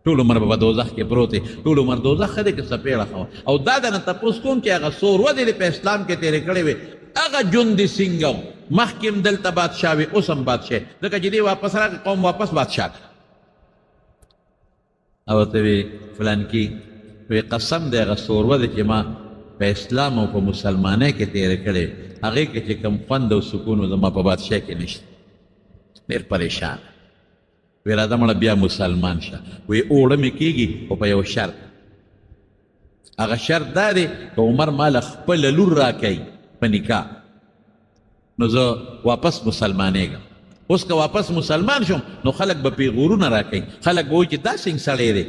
ټول عمر به په دوزخ کې پروت دی ټول عمر دوزخ ښه دی که څپېړه ښه وه او دا دنه تپوس کوم چې هغه څو ورځې دې په اسلام کې تېرې کړې وې هغه جندي سینګه و مخکې هم دلته بادشاه وي اوس هم بادشاه ځکه چې دې واپس راغی قوم واپس بادشاه کړه او ورته وی فلانکي وی قسم دی هغه څو ورځې چې ما په اسلام او په مسلمانۍ کې تېرې کړې هغې کې چې کوم خوند او سکون و زما په بادشاه کې نشته ډېر پریشان وی راځه مړه بیا مسلمان شه وی اوړه مې کېږي خو په یو شرط هغه شرط دا دی که عمر ماله خپله لور راکوي په نکاح نو زه واپس مسلمانېږم اوس که واپس مسلمان شم نو خلک به پې غورونه راکوي خلک به وایي چې دا څنګه سړی دی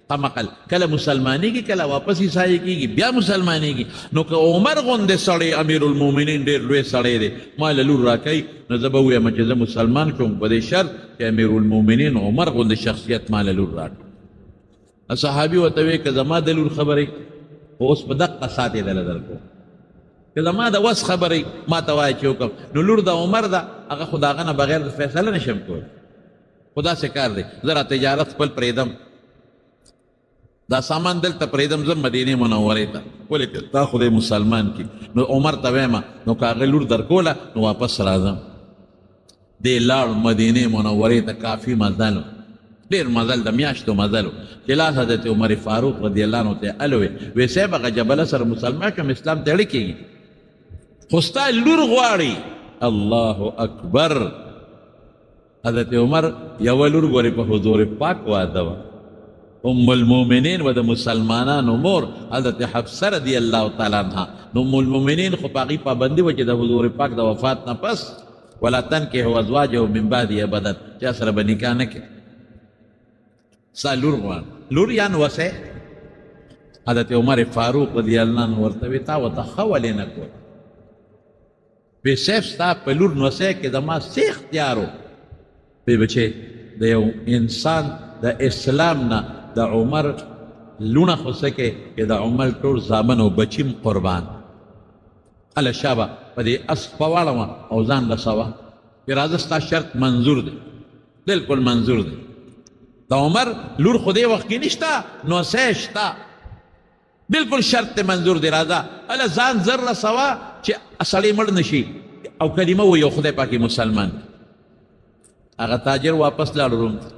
قمقل کله مسلمانېږي کله واپس عیسایي کېږي بیا مسلمانېږي نو که عمر غوندې سړی امیر المؤمنین ډېر لوی سړی دی ما له لور راکوي نو زه به ووایم چې زه مسلمان شوم په دې شرط چې امیر المؤمنین عمر غوندې شخصیت ما له لور راکړي صحابي ورته وایي که زما د لور خبرې خو اوس په دقه ساعت یې دله درکړو که زما د وس خبرې ما ته وایه چې وکړم نو لور د عمر ده هغه خو د هغه نه بغیر د فیصله نشم کولی خو داسې کار دی زه را تجارت خپل پرېږدم دا سامان دلته پرېږدم زه مدینې منورې ته ولې تا خدای مسلمان کی نو عمر ته وایم نو که هغې لور درکوله نو واپس راځم دې لاړ مدینې منورې ته کافي مزل و ډېر مزل د میاشتو مزل و چې لاس حضرت عمر فاروق رضی الله عنه ته الوې وې صاحب هغه جبله سره مسلمان شم اسلام ته اړه کېږي خو ستا لور غواړي الله اکبر حضرت عمر یوه لور ګورې په حضور پاک واده وه ام المؤمنین و د مسلمانانو مور حضرت حفصه رضی الله تعالی عنها نو ام المؤمنین خو په هغې پابندي وه چې د حضور پاک د وفات نه پس ولا تنکحوا ازواجه من بعده ابدا چا سره به نکاح نه کوي ستا لور غواړه لور یا نوسې حضرت عمر فاروق رضی الله عنه ورته وایي تا ورته ښه ولې نه کول وی صاحب ستا په لور نوسې کې زما څه اختیار و وی بچې د یو انسان د اسلام نه د عمر لونه خو څه کې چې د عمر ټول زامن او بچیم قربان هله شابه په دې اس په واړوه او ځان له سوه چې راځه ستا شرط منظور دی بلکل منظور دی د عمر لور خو دې وخت کې نشته نوسې شته بلکل شرط ته منظور دی راځه هله ځان زر له سوه چې سړی مړ نه شي او کلمه وایي او خدای پاکې مسلمان هغه تاجر واپس لاړ روم ته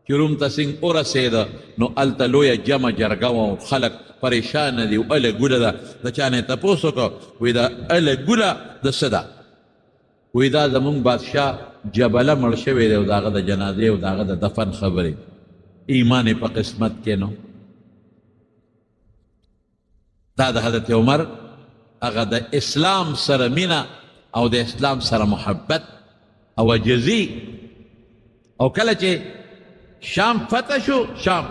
چې روم ته څنګه ورسېده نو هلته لویه جمع جرګه وه خلک پریشانه دي اله ګوله ده د چا نه یې تپوس وکړه وایي دا اله ګوله د څه ده وایي دا زمونږ بادشاه جبله مړ شوی دی او د هغه د جنازې او د هغه د دفن خبرې ایمان یې په قسمت کې نو دا د حضرت عمر هغه د اسلام سره مینه او د اسلام سره محبت او عجزي او کله چې شام فتح شو شام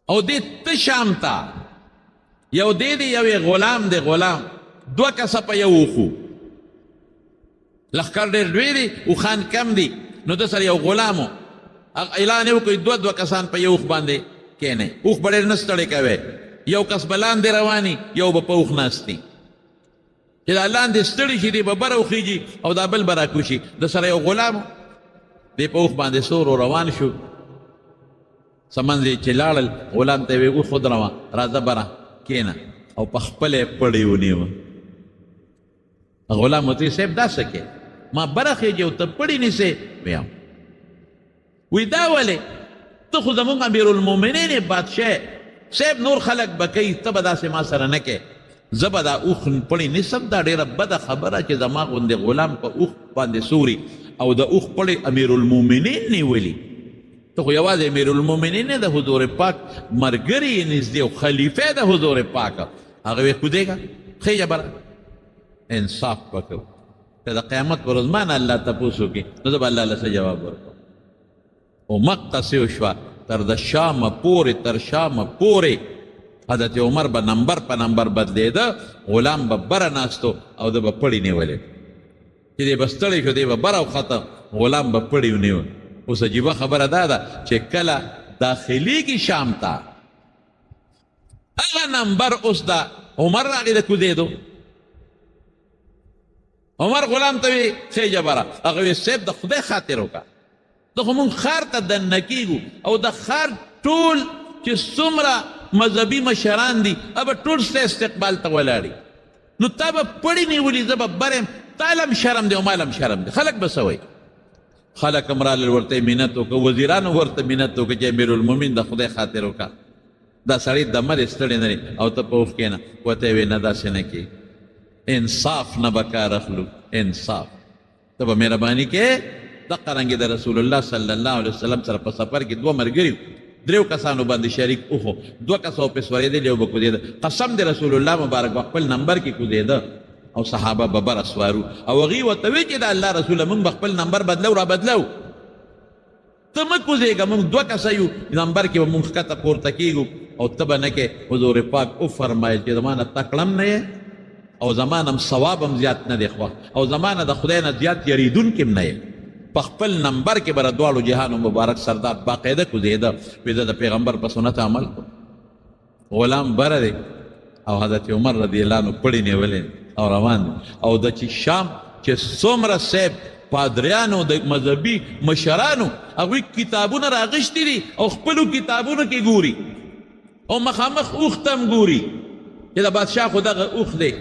او دې ته شام ته یو دی یو غلام دی غلام دوه کسه په یو وخو لښکر ډېر لوی دی اوښان کم دي نو ده سره یو غلام و اعلان یې وکړي دوه کسان په یو اوښ باندې کښېنئ اوښ به ډېر نه ستړی کوی یو کس به لاندې رواني یو به په اوښ ناست دي چې دا لاندې ستړي شي دی به بره وخیږي او دا بل به راکوشي د سره یو غلام و دی په اوښ باندې سور روان شو سمنځ یې چې لاړل غلام ته یې ویې اوښ ودروه راځه بره کښېنه او په خپله یې پړې ونیوه غلام ورته صاحب دا څه کې ما بره خېږي او ته پړې نیسې ویم وی دا ولې ته خو زمونږ امیر المؤمنین یې بادشاه صاحب نور خلک به کوي ته به داسې ما سره نه کوې زه به دا اوښ پړې نیسم دا ډېره بده خبره چې زما غوندې غلام په اوښ باندې سوري او د اوښ پړې امیر المؤمنین نیولي ته خو یوازې امیر المؤمنین نه د حضور پاک ملګری یې نږدې او خلیفه د حضور پاک هغه ویې کودېږه خېږه بره انصاف وکړو که د قیامت پر ورځ ما نه الله تپوس وکړي نو زه به الله له څه جواب ورکړم او مقصې وشوه تر د شامه پورې تر شامه پورې حضرت عمر به نمبر په نمبر بدلېده غلام به بره ناستو او ده به پړې نیولې چې دی به ستړی شو دی به بره وخته غلام به پړې ونیوه اوس عجیبه خبره دا ده چې کله داخلیږي شام ته هغه نمبر اوس د عمر راغی د کوزېدو عمر غلام ته وی خېجه بره هغه وی صاحب د خدای خاطر وکړه د خو مونږ ښار ته دننه کېږو او د ښار ټول چې څومره مذهبي مشران دي هغه ټول ستا استقبال ته ولاړي نو تا به پړې نیولي زه به بر یم تا لم شرم دی او ما لم شرم دی خلک به څه وایي خلک هم رالل ورته یې منت وکړه وزیرانو ورته منت وکړه چې امیر المؤمنین د خدای خاطر وکړه دا سړی دمه دې ستړی نه دی او ته په اوښ کښېنه ورته یې ویې نه داسې نه کېږي انصاف نه به کار اخلو انصاف ته به مهرباني کې دقه رنګې د رسول الله صلی الله علیه وسلم سره په سفر کې دوه ملګري دریو کسانو باندې شریک اوخو دوه کسو پې سورېدل یو به کوزېده قسم د رسول الله مبارک په خپل نمبر کې کوزېده او صحابه به بره سوارو او هغوی ورته وایي چې د الله رسوله موږ به خپل نمبر بدلو را بدلو ته مه کوزېږه موږ دوه کسه یو نمبر کې به موږ ښکته پورته کېږو او ته به نه کې حضور پاک وفرمایل چې زما نه تکړه هم نه یې او زما نه ثواب هم زیات نه دی خوښ او زما نه د خدای نه زیات یریدونکي هم نه یې په خپل نمبر کې به د دواړو جهانو مبارک سردار باقاعده کوزېده وایي د پیغمبر په سنت عمل کو غلام بره دی او حضرت عمر رضی الله عنه پړې نیولې او روان دی او د چې شام چې څومره صاحب پادریانو د مذهبي مشرانو هغوی کتابونه راغشتي دي او خپلو کتابونو کې ګوري او مخامخ اوښ ته هم ګوري چې د بادشاه خو دغه اوښ دی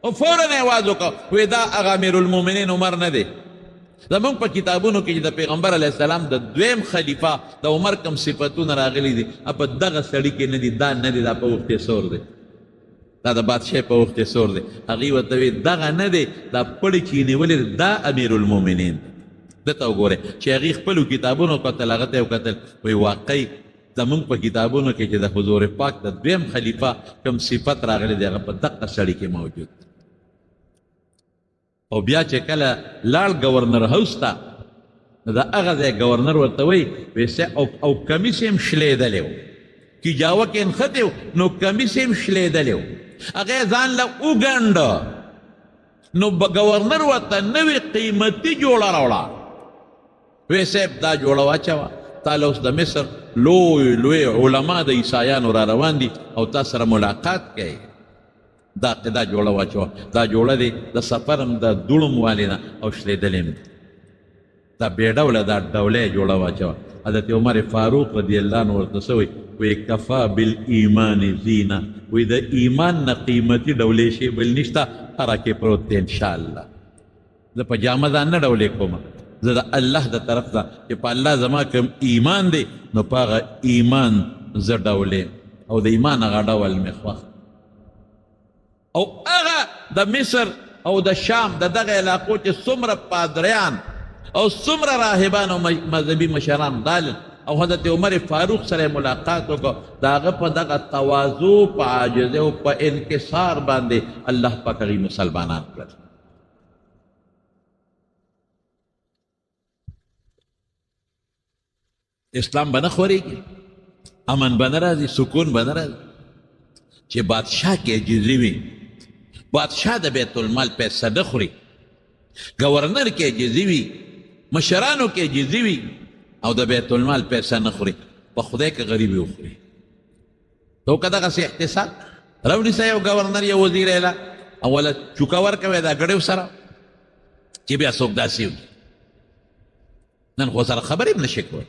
او فورا یې اواز وکړه وایي دا هغه امیرالمؤمنین عمر نه دی زمونږ په کتابونو کې چې د پیغمبر علیه السلام د دویم خلیفه د عمر کم صفتونه راغلي دي په دغه سړي کې نه دي دا نه دی دا په اوښ سور دی دا د بادشاه په وخت سور دی هغوی ورته وایي دغه نه دی دا پړې چې یې نیولې دا امیرالمؤمنین دته وګورئ چې هغې خپلو کتابونو کتل هغه ته یې وکتل وایي واقعي زمونږ په کتابونو کې چې د حضور پاک د دویم خلیفه کوم صفت راغلی دی هغه په دغه سړي کې موجود او بیا چې کله لاړ گورنر هاوس ته نو د هغه ځای گورنر ورته وایي او کمیس یې هم شلیدلی و کی جاوه کې نښتی و نو کمیس یې هم شلیدلی و هغه ځان له وګنډه نو گورنر ورته نوې قیمتي جوړه راوړه وی صاحب دا جوړه واچوه تا له اوس د مصر لوی لوی علما د عیسایانو را روان دي او تا سره ملاقات کوي دا جوړه واچوه دا جوړه دی د سفر هم د دوړم والې نه او شلیدلې هم دا بې ډوله دا ډوله یې جوړه واچوه حضرت عمر فاروق رضی الله عنه ورته څه وایي وی کفا بالایمان زینه وی د ایمان نه قیمتي ډولې شی بل نشته هره کې پروت دی انشاءالله زه په جامه ځان نه ډولې کوم زه د الله د طرف نه چې په الله زما کوم ایمان دی نو په هغه ایمان زه ډولې او د ایمان هغه ډول مې خوښ او هغه د مصر او د شام د دغه علاقو چې څومره پادریان او څومره راهبان او مذهبي مشران دال او حضرت عمر فاروق سره ملاقات وکړه د هغه په دغه تواضع په عاجزۍ او په انکسار باندې الله پاک هغوی مسلمانان کړل اسلام به نه خورېږي امن به نه راځي سکون به نه راځي چې بادشاه کې عجزي وي بادشاه د بیت المال پیسه نه خوري گورنر کې عجزي وي مشرانو کې عجزي وي او د بیت المال پیسه نه خوري په خدای کې غریبي وخوري تو که دغسې احتساب راونیسه یو گورنر یا وزیر اعلی اوله چوکه ورکوئ دا ګړیو سره چې بیا څوک داسې وي نن خو سره خبرې هم نشي کوی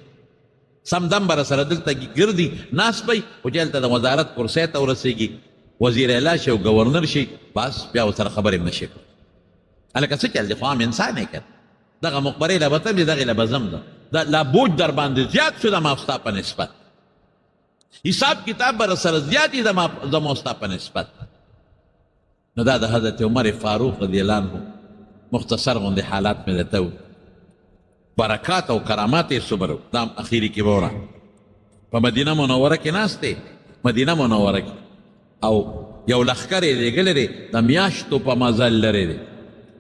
سم دم به راسره دلته ګرځي ناست به خو چې هلته د وزارت کرسۍ ته ورسېږي وزیر اعلی شي او گورنر شي بس بیا ورسره خبرې هم نشي کوی هلکه څه چل دی خو عام انسان یې که دغه مقبرې له به تم دي دغې له به ځم ده لا بوج در باندې زیات شو زما ستا په نسبت حساب کتاب به راسره زیات دي زما ستا په نسبت نو دا د حضرت عمر فاروق رضی الله عنه مختصر غوندې حالات مې درته و برکات او کرامات یې څومره دا هم اخري کې به وره په مدینه منوره کې ناست دی مدینه منوره کې او یو لښکر یې لېږلی دی د میاشتو په مزل لرې دی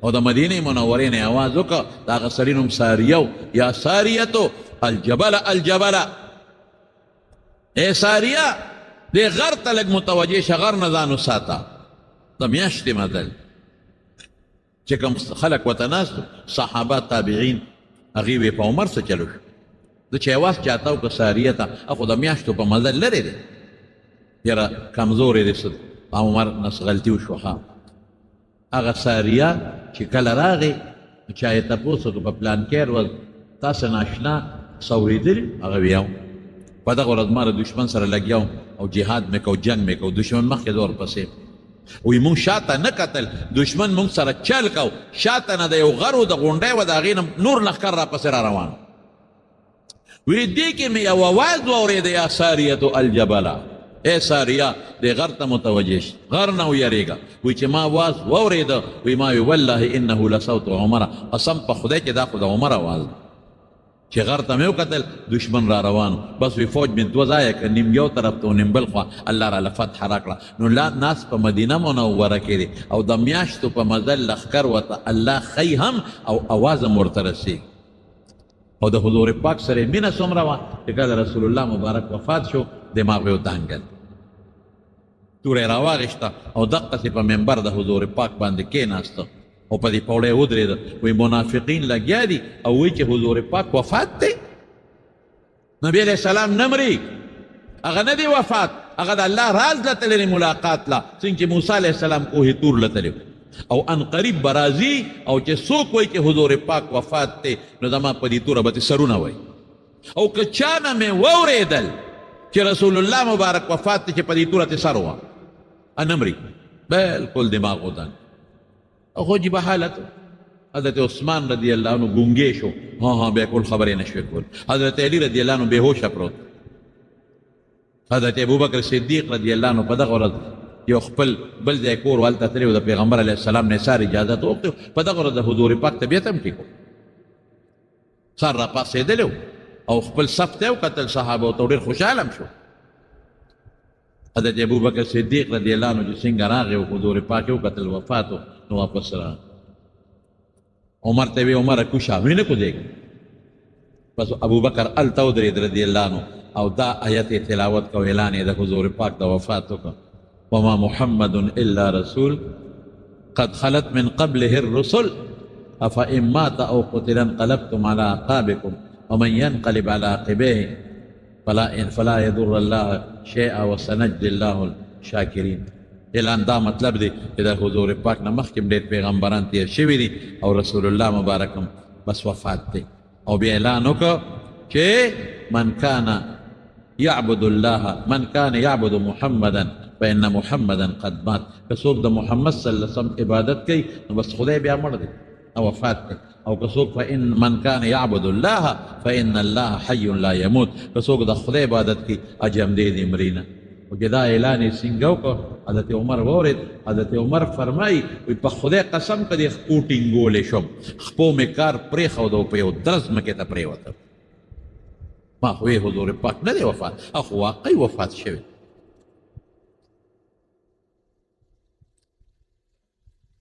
او د مدینې منورې نه آواز وکړه د هغه سړي نوم ساریه و یا ساریتو الجبل الجبل ای ساریه دې غر ته لږ متوجه شه غر نه ځان وساته د میاشتې مزل چې کوم خلک ورته ناست صحابه تابعین هغوی وې په عمر څه چلو شو زه چې اواز چاته وکړه ساریه ته خو د میاشتو په مزل لرې دی یاره کمزورې دی څه عمر نس غلطي وشوه هغه ساریه چې کله راغی چا یې تپوس وکړو په پلانکیر ورځ تاسې ناشنا څه اورېدلي هغه ویاو په دغه ورځ ما د دشمن سره لګیا وم او جهاد مې کو جنګ مې کو دشمن مخکې زه ورپسې وی مونږ شاته نه کتل دشمن مونږ سره چل کو شاته نه د یو غرو د غونډۍ و د هغې نه نور لښکر راپسې را روان وی دې کې مې یو اواز واورېده یا ساریة الجبله ای ساریه دې غر ته متوجه شي غر نه ویرېږه وی چې ما اواز واورېده وی ما وی والله انه لصوت عمره قسم په خدای چې دا خو د عمر اواز چې غر ته مې وکتل دشمن را روان بس وی فوج مې دوه ځایه کړه نیم یو طرف ته نیم بل خوا الله راله فتح راکړه نو ناس په مدینه منوره کې دي او د میاشتو په مزل لښکر ورته الله ښیي هم او اواز هم ورته رسېږي او د حضور پاک سره مینه څومره وه چې کله رسول الله مبارک وفات شو دماغ یې وتانګل توره یې راواغېسته او دقسې په منبر د حضور پاک باندې کېناسته او په دې پوړی ودرېده وایي منافقین لګیا دي او وایي چې حضور پاک وفات دی نبی علیہ السلام نه مري هغه نه دی وفات هغه د الله راز له تللی ملاقات لا څنګه چې موسی علیہ السلام کوه تور له تللی او ان قریب برازي او چې څوک وایي چې حضور پاک وفات دی نو زما په دې توره به سرونه وایي او که چا نه مې واورېدل چې رسول الله مبارک وفات دی چې په دې توره سر وه نه مري بالکل دماغ ودان او عجیب حالت حضرت عثمان رضی اللہ عنہ گونگے شو ہاں بالکل خبریں نشوے کول حضرت علی رضی اللہ عنہ بے ہوش پروت حضرت ابوبکر صدیق رضی اللہ عنہ په دغه ورځ یو خپل بل ځای کور والته تللی و د پیغمبر علیه السلام نه سار اجازت وغوښتې په دغه ورځ د حضور پاک طبیعت هم ټیک و سار را پاڅېدلی او خپل صف ته وکتل صحابه ته ډېر خوشحاله هم شو حضرت ابوبکر صدیق رضی اللہ عنہ چې څنګه راغی او حضور پاک یې وکتل وفات نو واپس را عمر ته وی عمر کوشا وینه کو دیګ پس ابوبکر الته ودرېد رضی اللہ عنہ او دا آیت تلاوت کو اعلان د حضور پاک د وفات کو وما محمد الا رسول قد خلت من قبله الرسل افإن مات او قتل انقلبتم على اعقابكم ومن ينقلب على عقبيه فلا يضر الله شيئا وسنجزي الله الشاكرين اعلان دا مطلب دی چې د حضور پاک نه مخکې ډېر پیغمبران تیر شوي دي او رسول الله مبارک هم بس وفات دی او بیا اعلان وکړه چې من كان يعبد محمدا فإن محمدا قد مات که څوک د محمد صلی الله علیه وسلم عبادت کوي نو بس خدای بیا مړ دی او وفات دی او که څوک من كان يعبد الله فإن الله حي لا يموت که څوک د خدای عبادت کوي اجم دی دې مري نه او چې دا اعلان یې څنګه وکړ حضرت عمر واورېد حضرت عمر فرمایي په خدای قسم که دې خپو ټینګولی شم خپو مې کار پرېښود او په یو درز مکې ته پرېوتم ما خو حضور پاک نه دی وفات اخو واقعي وفات شوی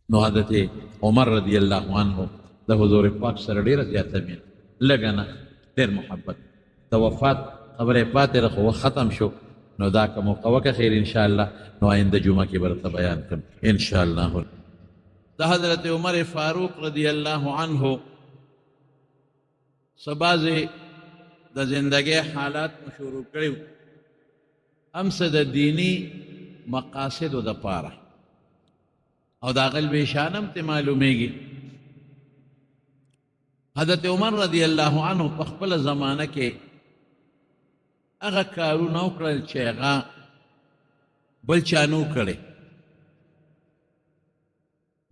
نو حضرت عمر رضی الله عنه د حضور پاک سره ډېره زیاته مینه لږه نه ډېر محبت د وفات خبره پاتې ده خو ختم شو نو دا که موقع وکړه خیر انشاءالله نو آینده جمعه کې به درته بیان کړم انشاءالله د حضرت عمر فاروق رضی الله عنه څه بعضې د زندګۍ حالات مو شروع کړي هم څه د دیني مقاصدو دپاره او د هغه البیشان هم ترې معلومیږي حضرت عمر رضی الله عنه په خپله زمانه کې هغه کارونه وکړل چې هغه بل چا نه کړی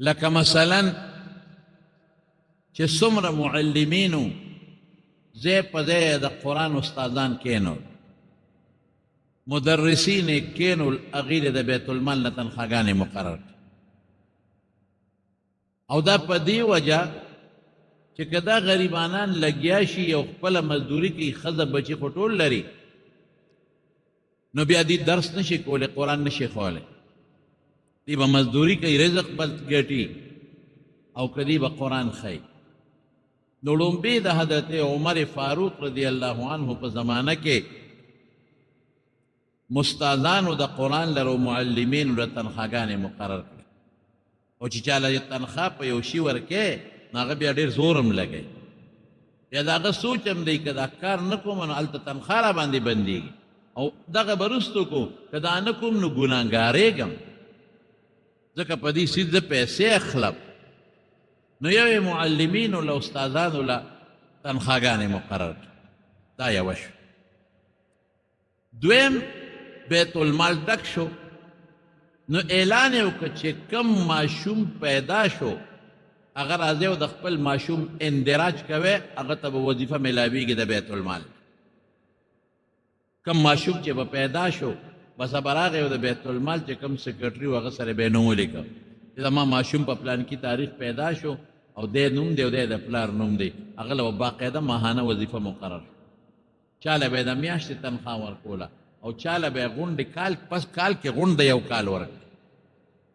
لکه مثلا چې څومره معلمینو ځای په ځای د قرآن استادان کینول مدرسین یې کینول هغوی د بیت المال نه تنخواګانې مقرر او دا په دې وجه چې که دا غریبانان لګیا شي او خپله مزدوري کوي ښځه بچي خو ټول لري نو بیا دې درس نشي کولی قرآن نشي خولی دی به مزدوري کوي رزق به ګټي او که دی به قرآن ښیي نو لومبې د حضرت عمر فاروق رضی الله عنه په زمانه کې مستادانو د قرآن لرو معلمینو له تنخواګانې مقرر کړي او چې چاله تنخوا په یو شي ورکې نو هغه بیا ډېر زور هم لګوي بیا د هغه سوچ هم دی که دا کار نه کوم نو هلته تنخوا را باندې بندېږي او دغه به رستو کو که دا نه کوم نو ګناهګارېږم ځکه په دې سیز زه پیسې اخلم نو یو معلمینو له استادانو له تنخواګانې مقرر دا یوه شو دویم بیت المال ډک شو نو اعلان یې وکړه چې کم ماشوم پیدا شو هغه راځي او د خپل ماشوم اندراج کوي هغه ته به وظیفه میلاویږي د بیت المال کم ماشوم چې به پیدا شو بس به راغی او د بیت المال چې کم سیکرټري و هغه سره به یې نوم ولیکه چې زما ماشوم په پلان کې تاریخ پیدا شو او دی نوم دی او دی د پلار نوم دی هغه له باقاعده ماهانه وظیفه مقرر چاله به د میاشتې تنخواه ورکوله او چاله به غونډې کال پس کال کې غونډه یو کال ورکړي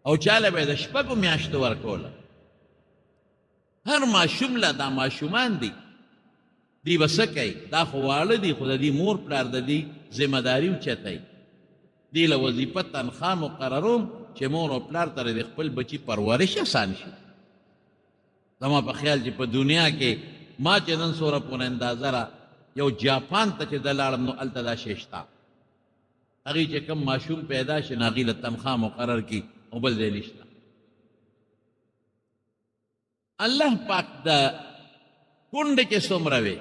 او چاله به د شپږو میاشتو ورکوله هر ماشوم له دا ماشومان دي دی به څه کوي دا خو واړه دي خو د دې مور پلار د دې ذمهداري اوچتوي دې له وظیفه تنخواه مقرروم چې مور او پلار ته د خپل بچي پرورش اسان شي زما په خیال چې په دنیا کې ما چې نن سوره پورې اندازه را یو جاپان ته چې د لاړم نو هلته دا شی شته هغې چې کوم ماشوم پیدا شي نو هغې له تنخواه مقرر کړي او بل ځای نشته الله پاک د کونډې چې څومره وي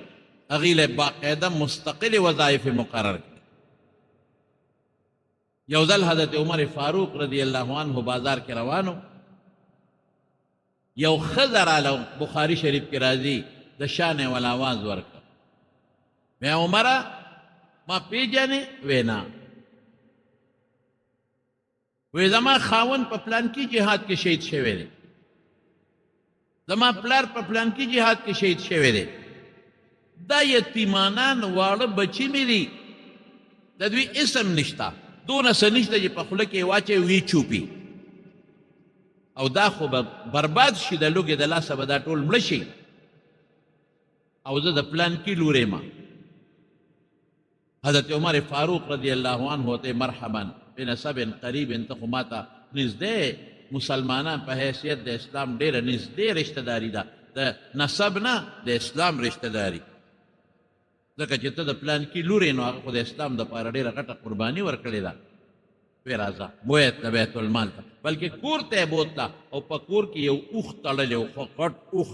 هغې له باقاعده مستقلې وظایف مقرر کړي یو ځل حضرت عمر فاروق رضی الله عنه بازار کې روانو یو ښځه راله بخاري شریف کې راځي د شا نه ول آواز ورکړه وی عمره ما پیژنې وی نه وی زما خاوند په پلانکي جهاد کې شهید شوی دی زما پلار په پلانکي جهاد کې شهید شوی دی دا یتیمانان واړه بچي مې دي د دوی اسم نشته دونه څه نشته چې په خوله کې واچوي وی چوپي او دا خو به برباد شي د لوږې د لاسه به دا ټول مړه شي او زه د پلانکي لورې ما حضرت عمر فاروق رضی الله عنه ته مرحبا بنسب قریب ته خو ماته نږدې مسلمانان په حیثیت د اسلام ډېره نږدې رشته داري ده د نسب نه د اسلام رشته داري ځکه چې ته د پلانکي لورې نو هغه خو د اسلام دپاره ډېره غټه قرباني ورکړې ده وی راځه بویت د بیت المال ته بلکې کور ته یې بوتله او په کور کې یو اوښ تړلی و خو غټ اوښ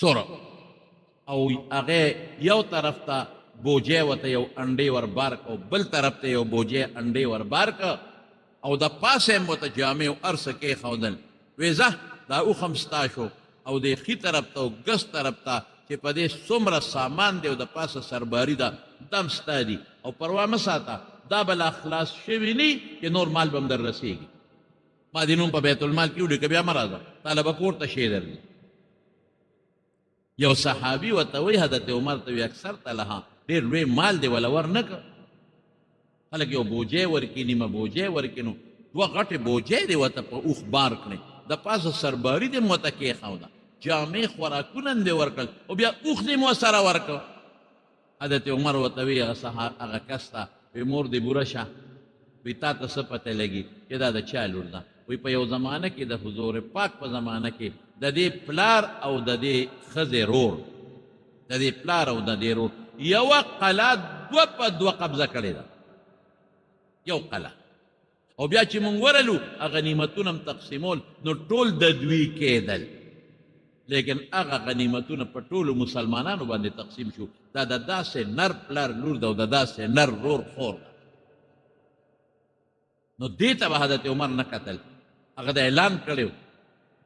سوره او هغې یو طرف ته بوجی ورته یو انډې وربار که او بل طرف ته یو بوجی انډې وربار که او د پاسه یې ورته جامې او هر څه کېښودل وی ځه دا اوښ هم ستا شو او د ښي طرف ته او ګس طرف ته چې په دې څومره سامان دی او د پاسه سرباري ده دم ستا دي او پروا مه ساته دا به لا خلاص شوي نه چې نور مال به هم در رسېږي ما دې نوم په بیت المال کې ولیکه بیا مه راځه تاله به کور ته شی درځي یو صحابي ورته وایي حضرت عمر ته وایي اکثر تلها ډېر لوی مال دی وله ور نه که خلک یو بوجی ورکړي نیمه بوجی ورکړي نو دوه غټې بوجی دی ورته په اوښ بار کړی د پاسه سرباري دې مو ورته کېښوده جامې خوراکونه هم دې ورکړل او بیا اوښ دې مو سره ورکړه حضرت عمر ورته وایي هغه کس ته وی مور دې بوره شه وی تا ته څه پته لګي چې دا د چا لور ده وی په یو زمانه کې د حضور پاک په زمانه کې د دې پلار او د دې ښځې رور د دې پلار او د دې رور یوه قلا دوه په دوه قبضه کړې ده یو قلا او بیا چې مونږ ورلو غنیمتونه هم تقسیمول نو ټول د دوی کېدل لیکن هغه غنیمتونه په ټولو مسلمانانو باندې تقسیم شو دا د داسې نر پلار لور ده او د داسې نر رور خور ده نو دې ته به حضرت عمر نه کتل هغه د اعلان کړی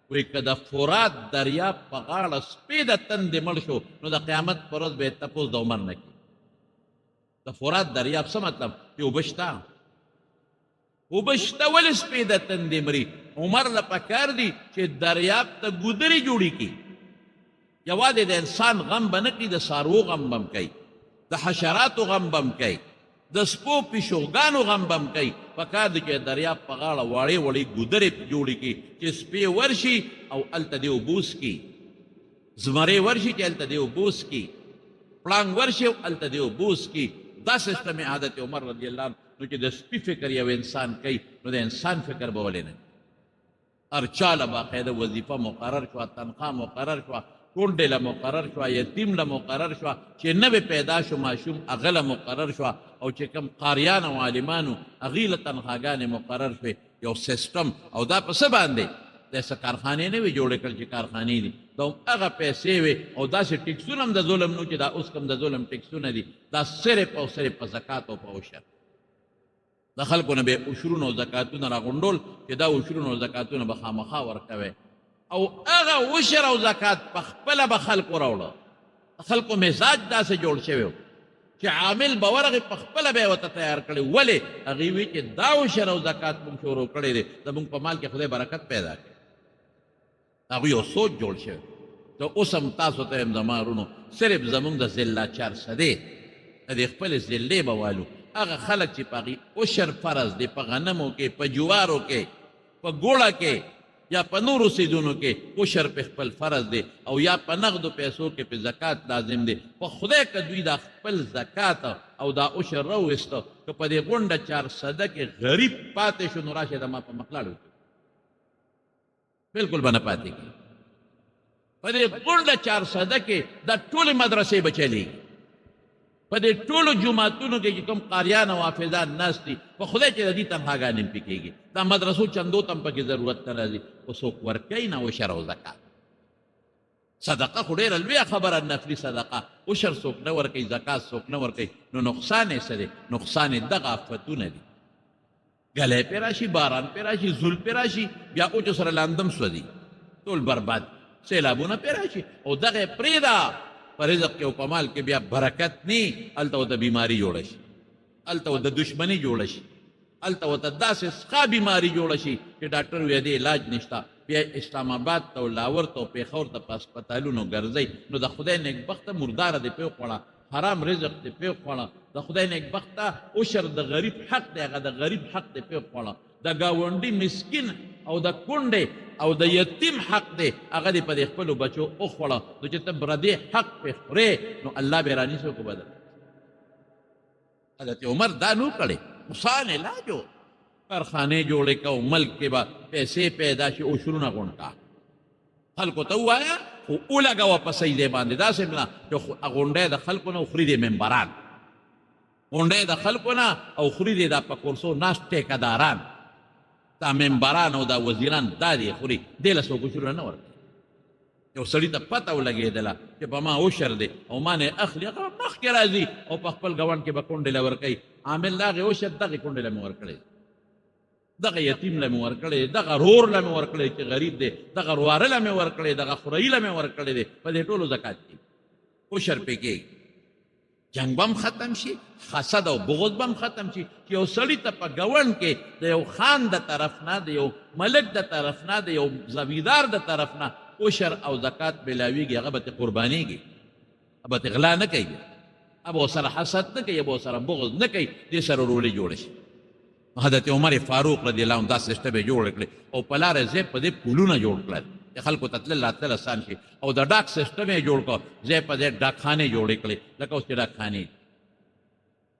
وایي که د فرات دریاب په غاړه سپې د تندې مړ شو نو د قیامت په ورځ به یې تپوس د عمر نه کړي د فرات دریاب څه مطلب چې اوبه شته اوبه شته ولې سپې د تندې مري عمر له پکار دي چې دریاب ته ګودرې جوړې کړي یوازې د انسان غم به نه کړي د څاروو غم به هم کوي د حشراتو غم به هم کوي د سپو پیشوګانو غم به هم کوي پکار دي چې دریاب په غاړه واړې وړې ګودرې جوړې کړي چې سپې ورشي او هلته دې اوبوس کړي زمرې ورشي چې هلته دې اوبوس کړي پړانګ ورشي او هلته دې اوبوس کړي دا سیسټم یې حضرت عمر رضی الله عنه نو چې د سپي فکر یو انسان کوي نو د انسان فکر به ولې نه هر چا له باقاعده وظیفه مقرر شوه تنخواه مقرر شوه کونډې له مقرر شوه یتیم له مقرر شوه چې نوې پیدا شو ماشوم هغه له مقرر شوه او چې کوم قاریان او عالمانو هغې له تنخواګانې مقرر شوې یو سیسټم او دا په څه باندې داسې کارخانې نه وي جوړې کړل چې کارخانې دي دا هغه پیسې وي او داسې ټکسونه هم د ظلم نه چې دا اوس کوم د ظلم ټکسونه دي دا صرف او صرف په زکات او په عشر د خلکو نه به عشرونه او زکاتونه راغونډول چې دا عشرونه او زکاتونه به خامخا ورکوي او هغه عشر او زکات په خپله به خلکو راوړه خلکو مزاج داسې جوړ شوی چې عامل به ورغې په خپله به یې ورته تیار کړی ولې هغې وی چې دا عشر او زکات مونږ شروع کړی دی زمونږ په مال کې خدای برکت پیدا کړي هغوی یو سوچ جوړ شوی ته اوس هم تاسو ته یم زما ورونو صرف زمونږ د ضلع 400 د دې خپلې ضلعې به والو هغه خلک چې په هغې عشر فرض دی په غنمو کې په جوارو کې په ګوړه کې یا په نورو څیزونو کې عشر په خپل فرض دی او یا په نغدو پیسو کې په زکات لازم دی په خدای که دوی دا خپل زکات او دا عشر راوویسته که په دې غونډه 400 کې غریب پاتې شو نو راشه د ما په مخلاړو بالکل به نه پاتې کېږي په دې غونډه 400 کې دا ټولې مدرسې به چلېږي په دې ټولو جوماتونو کې چې کوم قاریان او حافظان ناست دي په خدای چې د دې تنخواګانې هم پې کېږي دا مدرسو چندو ته هم پکې ضرورت نه راځي خو څوک ورکوي نه عشر او زکات صدقه خو ډېره لویه خبره نفلي صدقه عشر څوک نه ورکوي زکات څوک نه ورکوي نو نقصان یې څه دی نقصان یې دغه آفتونه دي ګلی پې راشي باران پې راشي زول پې راشي بیا اوچو سره لاندم سوځي ټول برباد سیلابونه پې راشي او دغه یې پرېږده په رزق کې او په مال کې بیا برکت نی هلته ورته بیماري جوړه شي هلته ورته دشمني جوړه شي هلته ورته داسې سخا بیماري جوړه شي چې ډاکټر وایي دې علاج نشته بیا اسلام آباد ته او لاور ته او پېښور ته په هسپتالونو ګرځئ نو د خدای نیکبخته مرداره دې پې وخوړه حرام رزق دې پې وخوړه د خدای نیکبخته عشر د غریب حق دی هغه د غریب حق دې پې وخوړه د ګاونډي مسکین او د کونډې او د یتیم حق دی هغه دې په دې خپلو بچو وخوړه نو چې ته پردې حق پې خورې نو الله به رانیسو کو بدل حضرت عمر دا نو کړی مسان علاج و کارخانې جوړې که او ملک کې به پیسې پیدا شي عشرونه غونډه خلکو ته ووایه خو ولګوه په صحیح ځای باندې داسې نه چې غونډی د خلکو نه او خوري دې ممبران غونډی د خلکو نه او خوري دې دا په کورسو ناست ټیکهداران دا ممبران او دا وزیران دا دې خوري دې له څوک عشرونه نه ورکوي یو سړي ته پته ولګېدله چې په ما عشر دی او ما نه اخلي هغه مخکې راځي او په خپل ګاونډ کې به کونډې له ورکوي عامل د هغې عشر دغې کونډې له مې ورکړی دغه یتیم له مې ورکړی دغه رور له مې ورکړی چې غریب دی دغه رواره له مې ورکړی دغه خورهي له مې ورکړی دی په دې ټولو زکات کېږي عشر پې کېږي جنگ به هم ختم شي حسد او بغض به هم ختم شي چې یو سړي ته په ګوند کې د یو خان د طرف نه د یو ملک د طرف نه د یو زمیندار د طرف نه عشر او زکات ملاویږي هغه به ترې قربانېږي هغه به ترې غلا نه کوي هغه به ورسره حسد نه کوي هغه به ورسره بغض نه کوي دې سره ورولې جوړه شي حضرت عمر فاروق رضی الله عنه دا سیسټم یې جوړ کړی او په لاره ځای په دې پلونه جوړ کړل چې خلکو ته تلل راتلل اسان شي او د ډاک سیسټم یې جوړ کړ ځای په ځای ډاکخانې جوړې کړې لکه اوس چې ډاکخانې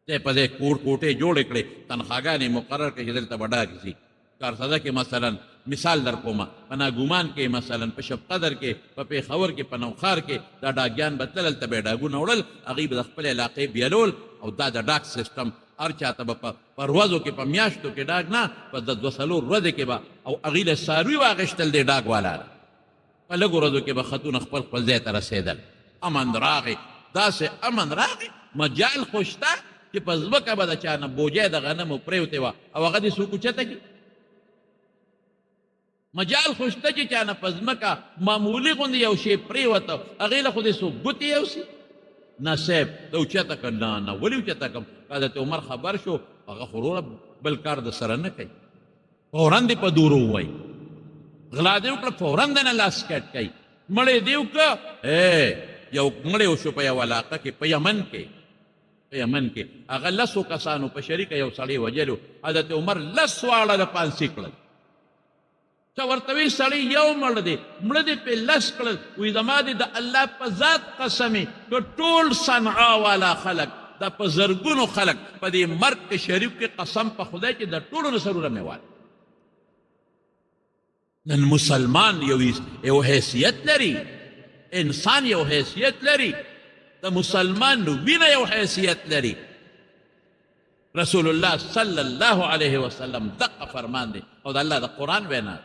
ځای په ځای کوټې جوړې کړې تنخواګانې مقرر کړې چې دلته به ډاک شي کارسده کې مثلا مثال در کومه په ناګومان کې مثلا په شب قدر کې په پېښور کې په نوخار کې دا ډاکیان به تلل ته به یې ډاګونه وړل هغوی به د خپلې علاقې بیلول او دا د ډاک سیسټم هر چاته به په ورځو کې په میاشتو کې ډاک نه په د 2-3 ورځې کې به او هغوی له څاروي واخېستل دی ډاک والا په لږو ورځو کې به خطونه خپل ځای ته رسېدل امن راغی داسې امن راغی مجال خو شته چې په ځمکه به د چا نه بوجۍ د غنمو پرېوتې وه او هغه دې څوک اوچته کړي مجال خو شته چې چا نه په ځمکه معمولي غوندې یو شی پرېوته هغې له خو دې څوک ګوتې یوسي نه صاحب ته اوچته کړه نه ولې اوچته کړم حضرت عمر خبر شو هغه خو وروره بل کار د سره نه کوي فورا دې په دورو ووایي غلا دې وکړه فورا د نه لاس کټ کوي مړی دې وکړه یو مړی وشو په یو علاقه کې په یمن کې هغه 10 کسانو په شریکه یو سړی وجلو حضرت عمر 10 واړه د پانسي کړل چا ورته وی سړی یو مړ دی مړه دې پې 10 کړل وایي زما دې د الله په ذات قسمې که ټول صنعا والا خلک دا په زرګونو خلک په دې مرګ کې شریف کې قسم په خدای چې د ټولو نه سرونه مې وال نن مسلمان یو حیثیت لري انسان یو حیثیت لري د مسلمان وینه یو حیثیت لري رسول الله صلی الله علیه وسلم دقه فرمان دی او د الله د قرآن وینا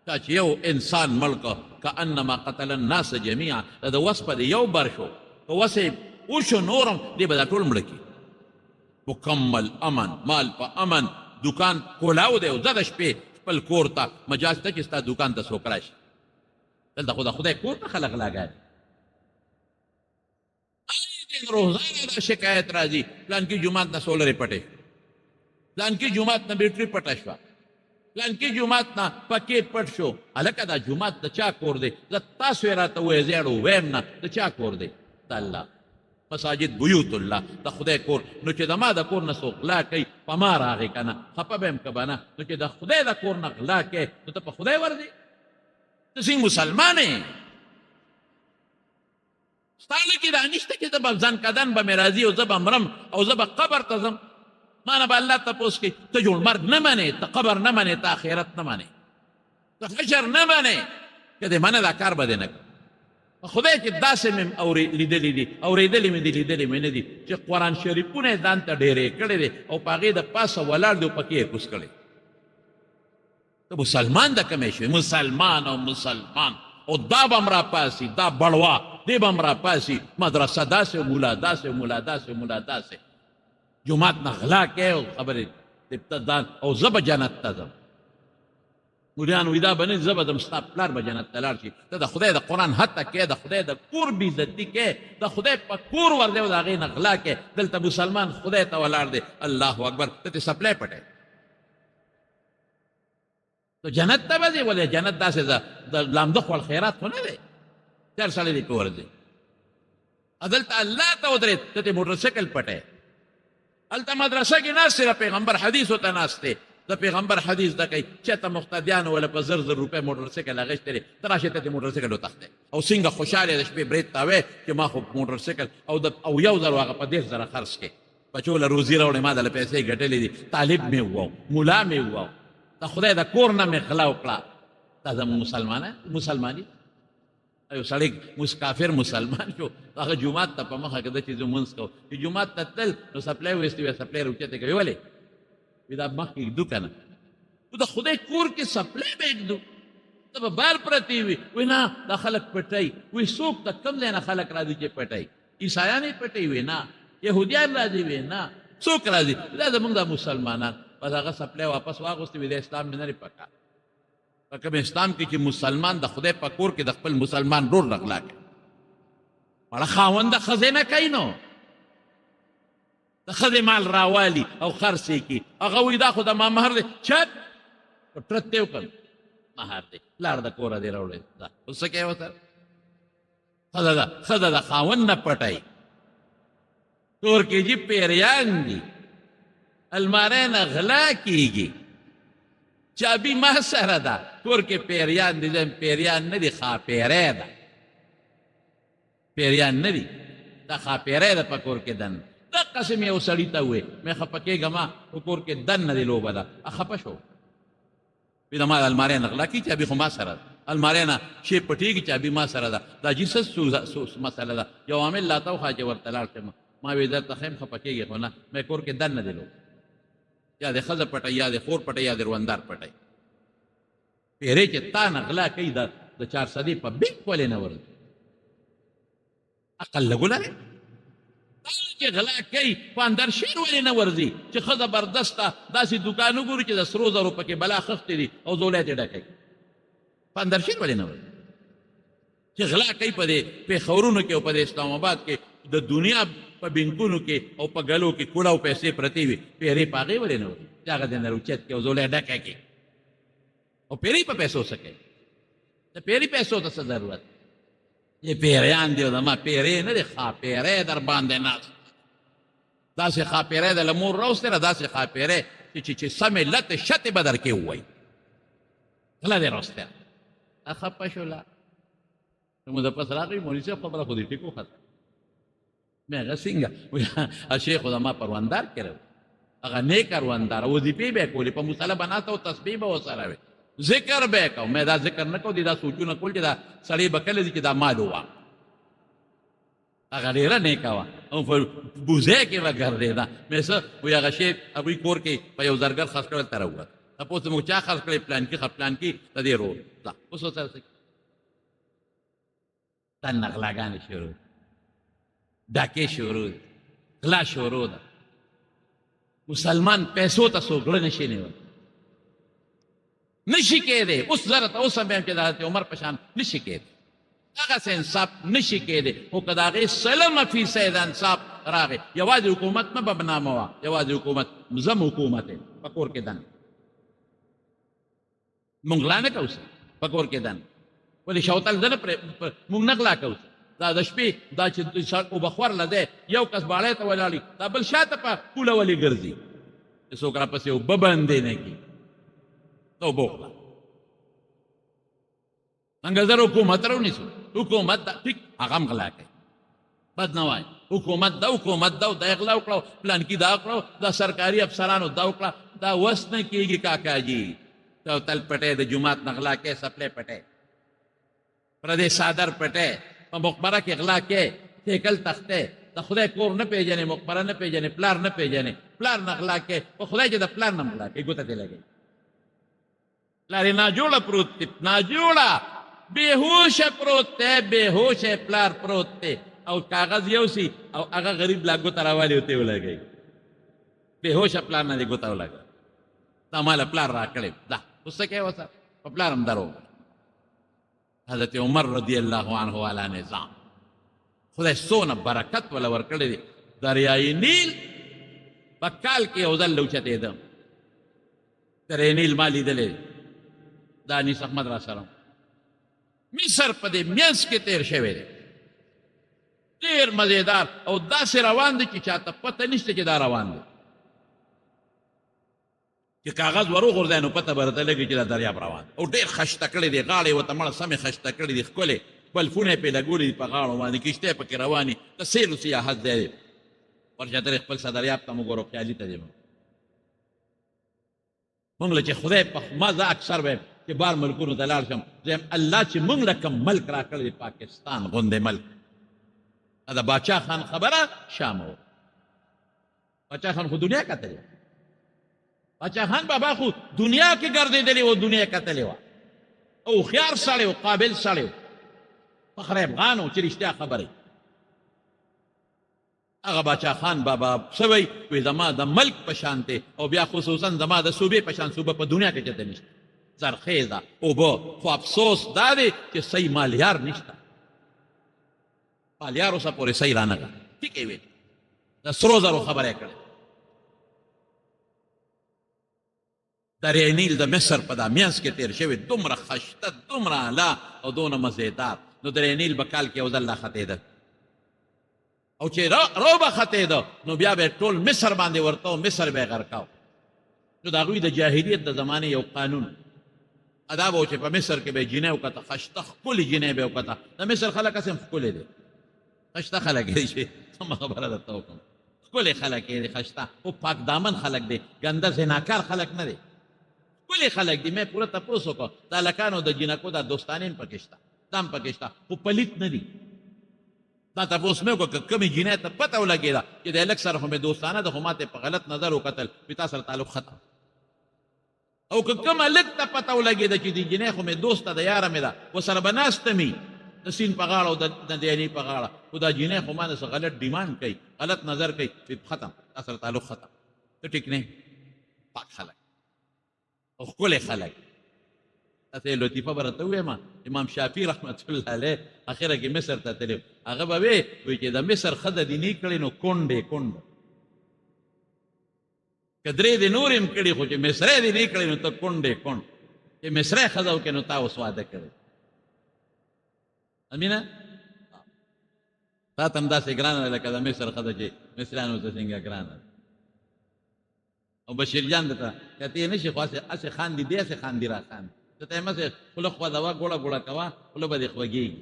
دا چې یو انسان مړ که کانما قتل الناس جمیعا د وس په یو بر شو که وس یې وشو نورم دی به دا ټول مړه کړي مکمل امن مال په امن دکان کولاو دی او زه د شپې خپل کور ته مجاز ته چې ستا دکان ته څوک راشي دلته خو د خدای کور ته خلک لاګاري روزانه دا شکایت راځي پلان کې جومات نه سولرې پټې پلان کې جومات نه بیټري پټه شوه پلانکي جومات نه پکې پټ شو هلکه دا جومات د چا کور دی زه تاسو یې راته ووایئ زیړو ویم نه د چا کور دی د الله مساجد بیوت الله د خدای کور نو چې د ما د کور نه څوک غلا کوي په ما راغی که نه خفه به یم که به نه نو چې د خدای د کور نه غلا کوې نو ته په خدای ورځې ته څنګه مسلمان یې ستا لکې دا نشته چې زه به ځان کدن به مې راځي او زه به مرم او زه به قبر ته ځم ما نه به الله تپوس کوي ته جوړ مرګ نه منې ته قبر نه منې ته آخرت نه منې ته حشر نه منې که دې منه دا کار به دې نه کوي خدای چې داسې مې لیدلي دي اورېدلي مې دي لیدلي مې نه دي چې قرآن شریفونه یې ځان ته ډېرې کړی دی او په هغې د پاسه ولاړ دی او پکې یې کوز کړی ته مسلمان د کومې شوې مسلمان او مسلمان او دا به م راپاسي دا بړوا دې به م راپاسي مدرسه داسې مولا داسې مولا داسې مولا داسې جومات نه غلا کوې او خبرې ابتدان او زه به جنت ته ځم مولیان وی دا به نه زه به ځم ستا پلار به جنت ته لاړ شي ته د خدای د قرآن حته کې د خدای د کور بېعزتي کې د خدای په کور ور دی او د هغې نه غلا کې دلته مسلمان خدای ته ولاړ دی الله اکبر ته ترې سپلی پټی تو جنت ته به ځې ولې جنت داسې د لامده خوړ خیرات خو نه دی چر سړی دې پې ورځي دلته الله ته ودرېد ته ترې موټرسایکل پټی هلته مدرسه کې ناست دی د پیغمبر حدیثو ته ناست دی د پیغمبر حدیث دا کوي چېرته مقتدیانو ولا په 1000 روپۍ موټرسایکل اخیستی دی ته راشې ته دې موټرسایکل وتښتی او څنګه خوشحاله د شپې برید ته وایې چې ما خو موټرسایکل او 1000 هغه په 10000 خرڅ کړې بچو له روزي راوړې ما دله پیسې ګټلې دي طالب مې وواو ملا مې وواو د خدای د کور نه مې غلا وکړه دا زموږ مسلماني یو سړی کافر مسلمان شو هغه جومات ته په مخه کېده چې زه لمونځ کوم چې جومات ته تلل نو سپلی ویستې وی سپلی راوچتې کوي ولې وی دا مخکې ږدو که نه د خدای کور کې سپلی به ږدو ته به بار پرتې وي وی نه دا خلک پټوي وی څوک ته کوم ځای نه خلک راځي چې پټوي عیسایان یې پټوي وی نه یهودیان راځي وی نه څوک راځي دا زموږ د مسلمانان بس هغه سپلی واپس واغوستې وي د اسلام مې نه دی پکار په کوم اسلام کې چې مسلمان د خدای په کور کې د خپل مسلمان رور نه غلا کوي مړه خاوند د ښځې نه کوي نو د ښځې مال راوالي او خرڅ یې کړي هغه وایي دا خو د ما مهر دی چپ ټرت دی وکړ مهر دی پلار د کوره دی راوړی دا اوس څه کوې ورسره ښځه د خاوند نه پټوي کور کې جي پیریان دي الماری نه غلا کېږي چابي ما سره ده کور کې پیریان دي زم پیریان نه دي خاپیری ده پیریان نه دي دا خاپیری ده په کور کې دن دقسې مې یو سړي ته ووایې مې خفه کېږه ما په کور کې دن نه دي لوبه ده خفه شو وی د ما د الماری نه غلا کېږي چابي خو ما سره ده الماری نه شی پټېږي چابي ما سره ده دا جیسس مسله ده یو عامل لا ته وخوا چې ورته لاړ شم ما وی درته ښیم خفه کېږي خو نه مې کور کې دن نه دي لوبه یا د ښځه پټی یا د خور پټی یا د روندار پټی پیرې چې تا نه غلا کوي د 400 په بینک ولې نه ورځي عقل لږ ولرې تا چې غلا کوي په اندرشیر ولې نه ورځي چې ښځه بردسته داسې دوکان وګوري چې د سرو زرو پکې بلا خښتې دي او زولی یې ډکوي په اندرشیر ولې نه ورځي چې غلا کوي په دې پېښورونو کې او په د اسلام آباد کې د دنیا په بینکونو کې او په ګلو کې کوړه او پیسې پرتې وي پیرې په هغې ولې نه وي چې هغه د نه روچت کې او زولی ډکه کې او پیرې په پیسو څه کوي د پیرې پیسو ته څه ضرورت یې پیریان دي او زما پیرې نه دي خاپیری در باندې ناست داسې خاپیری د له مور راوستې ده داسې خاپیری چې سمې لتې شتې به در کې ووایي غله دې راوستې خفه شوله نو د پس راغی مولوي صاحب خبره خو دې ټیک وخته مې هغه څنګه وایي شیخ خو زما پروندار کړی هغه نیک کروندار وظیفې به یې کولې په مصله به ناسته او تسبیح به ورسره وي ذکر به یې کو مې دا ذکر نه کو دي دا سوچونه کول چې دا سړی به کله دي چې دا مال ووه هغه ډېره نیکه وه او په بوزۍ کې به ګرځېده مې څه وایي هغه شی هغوی کور کې په یو زرګر خرڅ کړل ته راووت تپوس مو چا خرڅ کړی پلانکي د دې رول ځه اوس ورسره څه دننه غلاګانې شروع ډاکې شروع غلا شروع ده مسلمان پیسو ته څوک زړه نشي نیولی نشي کېدی اوس زه راته اوس هم وایم چې د حضرت عمر په شان نشي کېدی هغسې انصاف نشي کېدی خو که د هغې سلمه فیصد انصاف راغی یوازې حکومت مه بدناموه یوازې حکومت زم حکومت په کور کې دن مونږ لا نه کوو څه په کور کې دن ولې شوتل ده نه مونږ نه غلا کوو دا د شپې دا چې اوبخور له دی یو کس باړی ته ولاړي دا بل شاته په پوله ولې ګرځي چې څوک راپسې اوبه بندې نه کړي ته اوبه وخوره څنګه زر حکومت راونیسو حکومت دا ټیک هغه هم غلا کوي بد نه وایي حکومت دا دا اغلا وکړو پلان کې دا وکړو دا سرکاري افسرانو دا وکړه دا وس نه کېږي کاکاجي ته تل پټې د جومات نه غلا کې سپلې پټې پردې صادر پټې په مقبره کې غلا کې ټیکل تختې د خدای کور نه پیژنې مقبره نه پیژنې پلار نه پیژنې پلار نه غلا کې په خدای چې د پلار نه غلا کې ګوته دې لګي پلار یې ناجوړه پروت دی ناجوړه بېهوشه پروت دی بېهوشه پلار پروت دی او کاغذ یو سی او هغه غریب لا ګوته راوالي ورته ولګوي بېهوشه پلار نه دې ګوته ولګوي دا ماله پلار راکړی دا اوس څه کوې ورسره په پلار هم درو حضرت عمر رضی الله عنه والا نظام خدای څونه برکت ولا ورکړی دی دریای نیل په کال کې یو ځل اوچتېده دریای نیل ما لیدلی دا انیس احمد را سره مصر په دې منځ کې تېر شوی دی ډېر مزېدار او داسې روان دی چې چاته پته نشته چې دا روان دی چې کاغذ وروغورځی نو پته به راته لګي چې دا دریاب روان او ډېر خشته کړی دی غاړې ورته مړه سمې خشته کړي دي ښکلې بلفونه یې پرې لګولي دي په غاړو باندې کښتۍ پکې روانې د سیل و سیاحت ځای دی ورشاترې خپل دریاب ته موږ ورو خیالي ته دی موږ له چې خدای په ما زه اکثر وایم چې بار ملکونو ته لاړ شم زه الله چې موږ له کوم ملک راکړی دی پاکستان غوندې ملک دا باچا خان خبره شام و باچا خان خو دنیا کتلی باچا خان بابا خو دنیا کې ګرځېدلی و دنیا کتلی وه او هوښیار سړی و قابل سړی و فخر افغان و چې رښتیا خبرې هغه باچا خان بابا څه وایي وایي زما د ملک په شان دی او بیا خصوصا زما د صوبې په شان صوبه په دنیا کې چېرته نشته زرخیزه اوبه خو افسوس دا دی چې صحیح مالیار نشته مالیار اوسه پورې صحیح رانغله ټیک یې ویل د سرو زرو خبره یې کړې دریای نیل د مصر په دا منځ کې تېر شوی دومره خشته دومره اعلی او دونه مزېدار نو دریای نیل به کال کې یو ځل راختېده او چې رو به ختېده نو بیا به ټول مصر باندې ورته و مصر به یې غرقاو نو د هغوی د جاهلیت د زمانې یو قانون ادا به و چې په مصر کې به یې جینۍ وکته خشته ښکلې جینۍ به یې وکته د مصر خلک هسې هم ښکلې دی خشته خلک دی چې کومه خبره درته وکړم ښکلې خلک یې دی خشته خو پاک دامن خلک دی ګنده زناکار خلک نه دی ښکلې خلک دي مې پوره تپوس وکړو د هلکانو د جینکو دا دوستانې هم پکې شته دا هم پکې شته خو پلیت نه دي دا تپوس مې وکړو که کومې جینۍ ته پته ولګېده چې د هلک سره خو مې دوستانه ده خو ما ته په غلط نظر وکتل وي تا سره تعلق ختم او که کوم هلک ته پته ولګېده چې د جینۍ خو مې دوسته ده یاره مې ده ورسره به ناسته مي د سیند په غاړه او د دیانې په غاړه خو دا جینۍ خو ما نه څه غلط ډیمانډ کوي غلط نظر کوي ختم تا سره تعلق ختم ته ټیک نه پاک خلک او ښکلې خلک تاسې لطیفه به راته ووایم امام شافعي رحمت الله علیه اخره کې مصر ته تللی هغه به وی چې د مصر ښځه دې نه کړې نو کونډې کونډ که درې دې نور هم کړي خو چې مصری دې نه کړې نو ته کونډې کونډ چې مصری ښځه وکړې نو تا اوس واده کړی امینه تا ته هم داسې ګرانه ده لکه د مصر ښځه چې مصریانو ته څنګه ګرانه ده او بشیر جان درته کتې نه شي خو هسې خاندي دی هسې خاندي را خاندي ته ته یې مسې خوله خوځوه ګوړه ګوړه کوه خوله به دې خوږېږي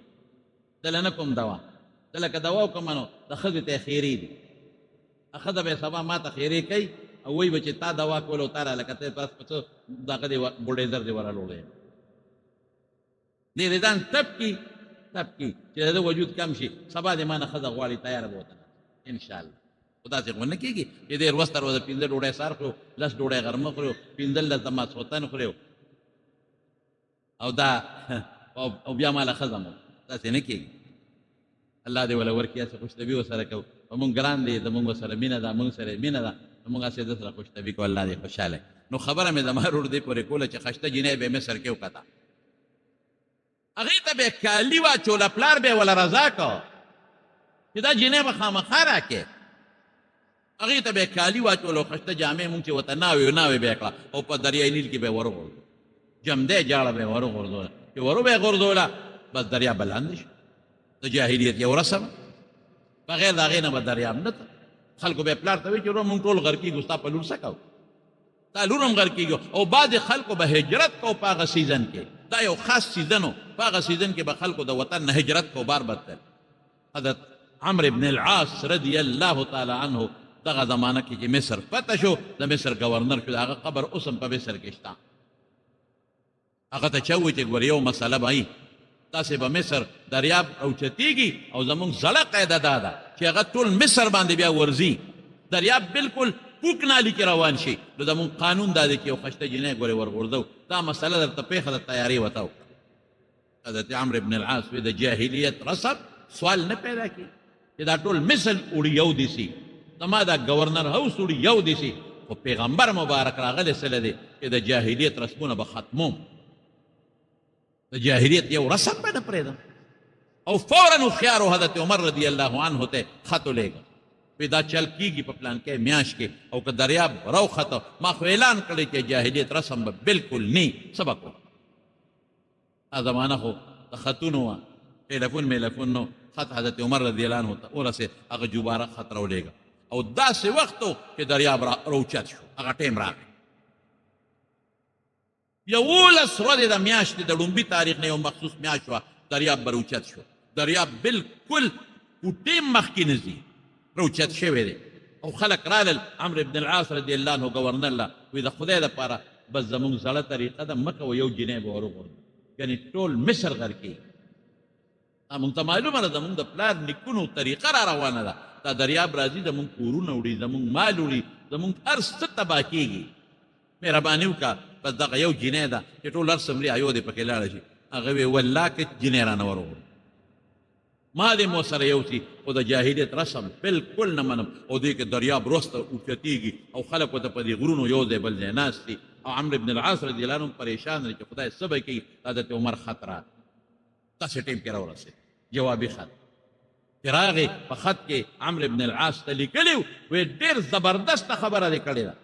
دله نه کوم دوا دله که دوا وکړم نو د ښځې ته یې خیرې دي ښځه به یې سبا ما ته خیرې کوي او وایي به چې تا دوا کول او تا را لکه ته بس په څه دغه دې بوډېزر دې ورالوړی دې د ځان تپ کي چې د وجود کم شي سبا دې ما نه ښځه غواړي تیاره به ورته انشاءالله خو داسې خو نه کېږي چې دې ورځ تر ورځه پنځه ډوډۍ سهار خورو لس ډوډۍ غرمه خورو پنځلس د ماسخوتن خورو او دا او بیا ماله ښځه مو داسې نه کېږي الله دې وله ورکړي هسې خوشطبي ورسره کوو په مونږ ګران دی زمونږ سره مینه ده مونږ سره مینه ده مونږ هسې ده سره خوشطبي کوو الله دې خوشحاله نو خبره مې زما رور دې پورې کوله چې خشته جینۍ به یې مصر کې وکته هغې ته به یې کالي واچوله پلار به یې وله رضا کو چې دا جینۍ به خامخا راکې هغې ته به یې کالي واچولو خشته جامې مونږ چې ورته ناوې به یې کړه او په دریای نیل کې به یې ورغورځو جمدی جاړه به یې ور وغورځوله چې ور به یې غورځوله بس دریاب به لاندې شو د جاهلیت یو رسم بغیر د هغې نه به دریاب نه ته خلکو به یې پلار ته وایي چې وروره مونږ ټول غر کېږو ستا په لور څه کوو تا لور هم غر کېږو او بعضې خلکو به هجرت کو په هغه سیزن کې دا یو خاص سیزن و په هغه سیزن کې به خلکو د وطن نه هجرت کو بار بدتل حضرت عمرو بن العاص رضی الله تعالی عنه دغه زمانه کې چې مصر فتح شو د مصر گورنر شو د هغه قبر اوس هم په مصر کې شته هغه ته چا ووایي چې ګوره یو مسله به وي تاسې به مصر دریاب اوچتېږي او زمونږ زړه قاعده دا ده چې هغه ټول مصر باندې بیا ورځي دریاب بالکل پوک نالي کې روان شي نو زمونږ قانون دا دی چې یو خشته جنۍ ګورې ورغورځو دا مسله درته پېښه د تیارې وته وکړه حضرت عمرو بن العاص وایي د جاهلیت رسم سوال نه پیدا کړي چې دا ټول مصر وړي یو دي سي زما دا گورنر هاوس وړي یو دي سي خو پیغمبر مبارک راغلی سله دی چې د جاهلیت رسمونه به ختموم د جاهلیت یو رسم به نه پرېږدم او فورا هوښیارو حضرت عمر رضی الله عنه ته خط ولیږه وی دا چل کېږي په پلانکۍ میاشت کې او که دریاب راوخته ما خو اعلان کړی چې جاهلیت رسم به بالکل نه څه به کوم دا زمانه خو د خطونو وه ټیلیفون میلیفون نو خط حضرت عمر رضی الله عنه ته ورسېد هغه جوباره خط راولېږه او داسې وخت و چې دریاب راوچت شو هغه ټیم راغی 11 ورځې د میاشتې د ړومبي تاریخ نه یو مخصوص میاشت وه دریاب به راوچت شو دریاب بالکل فوټې مخکې نه ځي راوچت شوی دی او خلک رالل عمرو بن العاص رضی الله عنه ګورنر له وایي د خدای دپاره بس زمونږ زړه طریقه ده مه کوه یو جنۍ به وروغورځو یعنې ټول مصر غر کې مونږ ته معلومه ده زمونږ د پلار نیکونو طریقه را روانه ده دا دریاب راځي زمونږ کورونه وړي زمونږ مال وړي زمونږ هر څه تباه کېږي مهرباني وکړه بس دغه یو جنۍ ده چې ټول هر څه مري ایو دې پکې لاړه شي هغه وی والله که جنۍ رانه وروغورځو ما دې مو سره یو شي خو د جاهلیت رسم بالکل نه منم او دې کې دریاب وروسته اوچتېږي او خلک ورته په دې غرونو یو ځای بل ځای ناست دي او عمرو بن العاص رضی الله عنه پریشان دی چې خدای څه به کوي حضرت عمر خط راغی داسې ټیم کې راورسېد جوابي خط چې راغی په خط کې عمرو بن العاص ته لیکلي وی ډېر زبردسته خبره دې کړې ده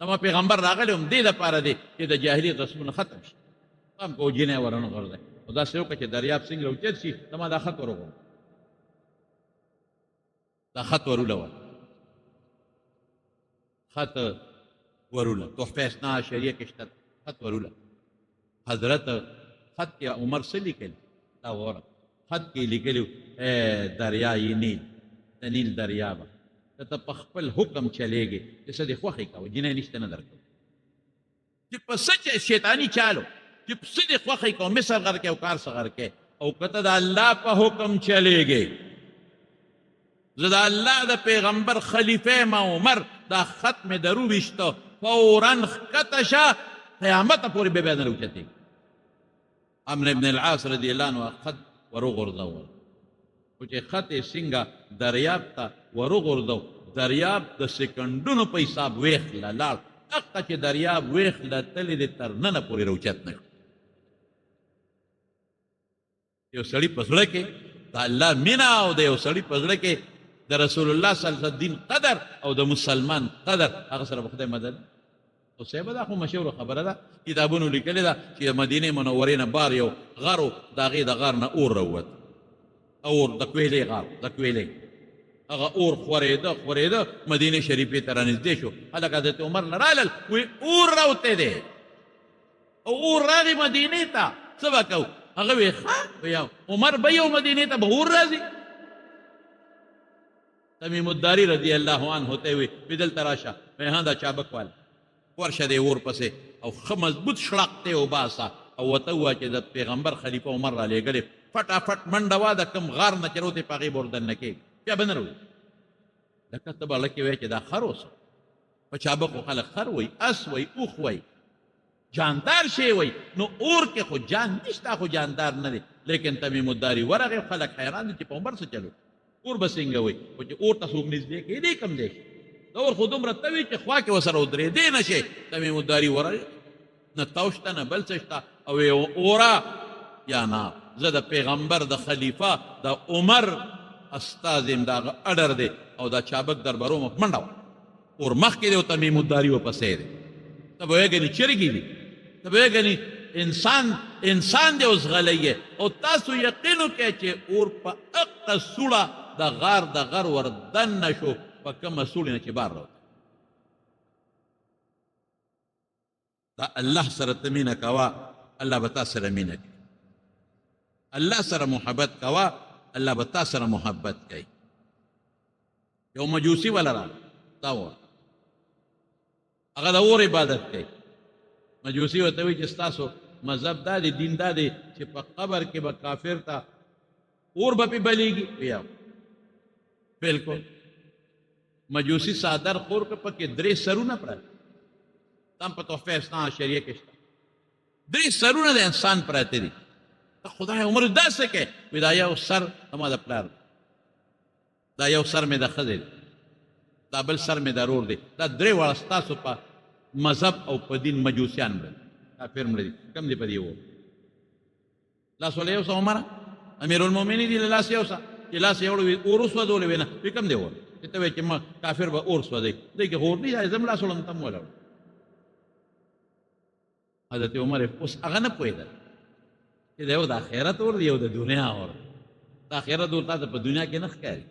زما پیغمبر راغلی هم دې دپاره دی چې د جاهلیت رسمونه ختم شي پام کوه جنۍ ورنه غورځوي خو داسې وکړه چې دریاب څنګه اوچت شي زما دا خط وروغورځوه دا خط ورولوه خط وروله تحفه اثنا عشریه کې شته خط وروله حضرت خط کې عمر څه لیکلي دا وره خط کې لیکلي دریای نیل د نیل دریابه که ته په خپل حکم چلېږې چې څه دې خوښې کوه جنۍ نشته نه درکوو چې په څه شیطاني چالو چې په څه دې خوښې کوه مصر غر کې او کار څه غر کې او که ته د الله په حکم چلېږې زه د الله د پیغمبر خلیفه ما عمر دا خط مې درو ویشته فورا ښکته شه قیامته پورې به بیا نه راوچتېږي عمرو بن العاص رضی الله عنه خط وروغورځول خو چې خط یې څنګه دریاب ته وروغورځو دریاب د سکندونو په حساب ویښله لاړ دقه چې دریاب ویښله تلې د تر ننه پورې راوچت نه شو یو سړي په زړه کې د الله مینه او د یو سړي په زړه کې د رسول الله صلی الله علیه وسلم دین قدر او د مسلمان قدر هغه سره به خدای مدد او صاحب دا خو مشهوره خبره ده کتابونو لیکلې ده چې د مدینې منورې نه بار یو غر و د هغې د غار نه اور راووت اور د کویلې غار د کویلې هغه اور خورېده مدینې شریفې ته رانږدې شو هلک حضرت عمر نه رالل وایي اور راوتی دی او اور راغی مدینې ته څه به کوو هغه وی ښه عمر به یو مدینې ته به اور راځي تمیم الداري رضی الله عنه ته وی دلته راشه وی ها دا چابک والا ورشه دی اور پسې او ښه مضبوط شړق دی وباسه او ورته ووایه چې د پیغمبر خلیفه عمر را لېږلې فټافټ منډه وا د کوم غار نه چې روتې په هغې به وردننه کېږي بیا به نه روي لکه ته به هلکې وایې چې دا خر اوسه په چابکو خلک خر وایي اس وایي اوښ وایي جاندار شی وایي نو اور کې خو جان نشته خو جاندار نه دی لیکن تمیم الداري ورغې خلک حیران دي چې په عمر څه چلو اور به څنګه وایي خو چې اور ته څوک نږدې کېدی کم دی شي دا اور خو دومره ته وي چې خوا کې ورسره ودرېدی نه شي تمیم الداري ورغې نه تاو شته نه بل څه شته او اوره یا نه زه د پیغمبر د خلیفه د عمر استاذ یم د هغه اډر دی او دا چابک دربارو مه منډه وه اور مخکې دی او تمیم الداري ورپسې دی ته به وایې ګنې چرګې دي ته به وایې ګنې انسان دی اوس غلی او تاسو یقین وکئ چې اور په اقه سوړه د غار ور دننه شو په کومه سوړې نه چې بار راوته دا الله سره ته مینه کوه الله به تا سره مینه کوي الله سره محبت کوه الله به تا سره محبت کوي یو مجوسی والا راغی دا وویل هغه د اور عبادت کوي مجوسی ورته وایي چې ستاسو مذهب دا دی دین دا دی چې په قبر کې به کافر ته اور به پې بلیږي یا بلکل مجوسی څادر خور که پکې درې سرونه پراته تم په تحفه اسنا شریعه کې شته درې سرونه د انسان پراته دي ته خدای عمر داسې کې وایي دا یو سر زما د پلار دا یو سر مې د ښځې دی دا بل سر مې د رور دی دا درې واړه ستاسو په مذهب او په دین مجوسیان مړه کافر مړه دي کم دی په دې اور لاس ولا یو څه عمره امیر المؤمنین دی لاس یو څه چې لاس یې وړو اور وسوځولی وی نه وی کم دی اور چې ته وایې چې ما کافر به اور سوځوي دی کې اور دی زم لاس وړم ته م ولاړ حضرت عمر اوس هغه نه پوهېدل چې دا یو د آخرت اور دی یو د دنیا اور د آخرت اور تا ته په دنیا کې نه ښکاري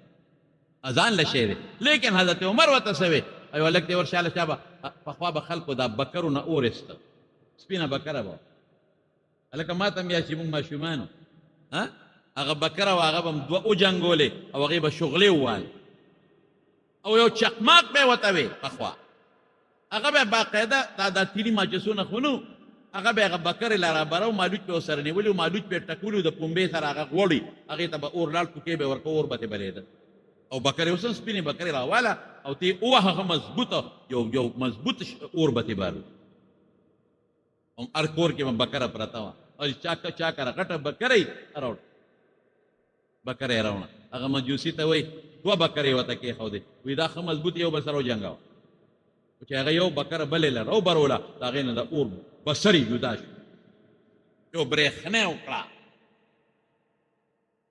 اذان له شی دی لیکن حضرت عمر ورته څه وی ایو هلک دی ورشاله چا به پخوا به خلکو دا بکرو نه اور ایسته سپینه بکره به هلکه ما ته هم یا چې مونږ ماشومان هغه بکره و هغه به م دوه وجنګولې او هغې به شغلې ووال او یو چقماق به یې ورته وی پخوا هغه به باقاعده دا تیلي ماچسونه خو نو هغه به هغه بکرې لا رابره و مالوچ به ورسره نیولي و مالوچ به یې ټکولي و د پنبې سره هغه غوړي هغې ته به اور لاړ ټوکې به یې ورکه اور به ترې بلېده او بکرې اوس هم سپینې بکرې راواله او ته یې ووهه ښه مضبوطه یو مضبوط اور به ترې بارو هر کور کې به بکره پرته وه او چا کره غټه بکره یې راوړه بکره یې راوړه هغه مجوسي ته وایي دوه بکرې ورته کېښودې وایي دا ښه مضبوط یو بل سره وجنګوه چې هغه یو بکره بلې له راوبروله د هغې نه د اور بسرې جدا شو یو برېښنا وکړه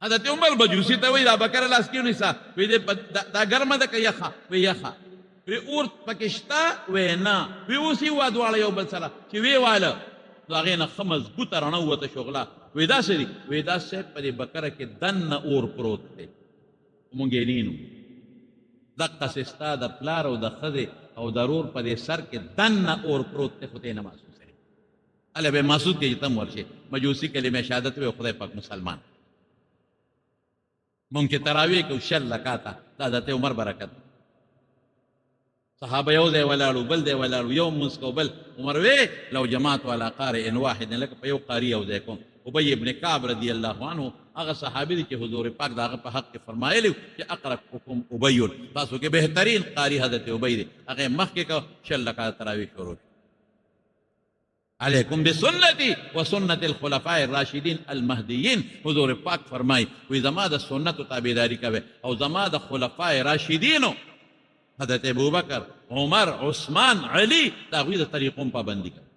حضرت عمر مجوسي ته وایي دا بکره لاس کې ونیسه وایي دا ګرمه ده که یخه وایي یخه وایي اور پکې شته وایي نه وایي اوس یې ووه دواړه یو بل سره چې ویې واله نو هغې نه ښه مضبوطه رڼه ووته شغله وایي داسې دي وایي دا صاحب په دې بکره کې دننه اور پروت دی مونږ یې نینو دقسې ستا د پلار او د ښځې او ضرور په دې سر کې دننه اور پروت دی خو ته یې نه محسوسوې هله به محسوس کړي چې ته هم ورشې مجوسي کلمې شهادت وی خدای پاک مسلمان مونږ چې تراویح کوو 20 رکعاته دا حضرت عمر برکت صحابه یو ځای ولاړو بل ځای ولاړو یو مونځ کو بل عمر وی لو جماعت علی قارئ واحد لکه په یو قاري یو ځای کوم ابی ابن کعب رضی الله عنه هغه صحابي دی چې حضور پاک د هغه په حق کې فرمایلی چې اقرأکم ابی تاسو کې بهترین قاری حضرت ابی دی هغه مخکې کو 20 رکعات تراویح شروع علیکم بسنتی و سنت الخلفاء الراشدین المهدیین حضور پاک فرمای وی زما د سنت تابعداري کوي او زما د خلفاء راشدینو حضرت ابوبکر عمر عثمان علی دا غوی د طریقوم پابندي کوي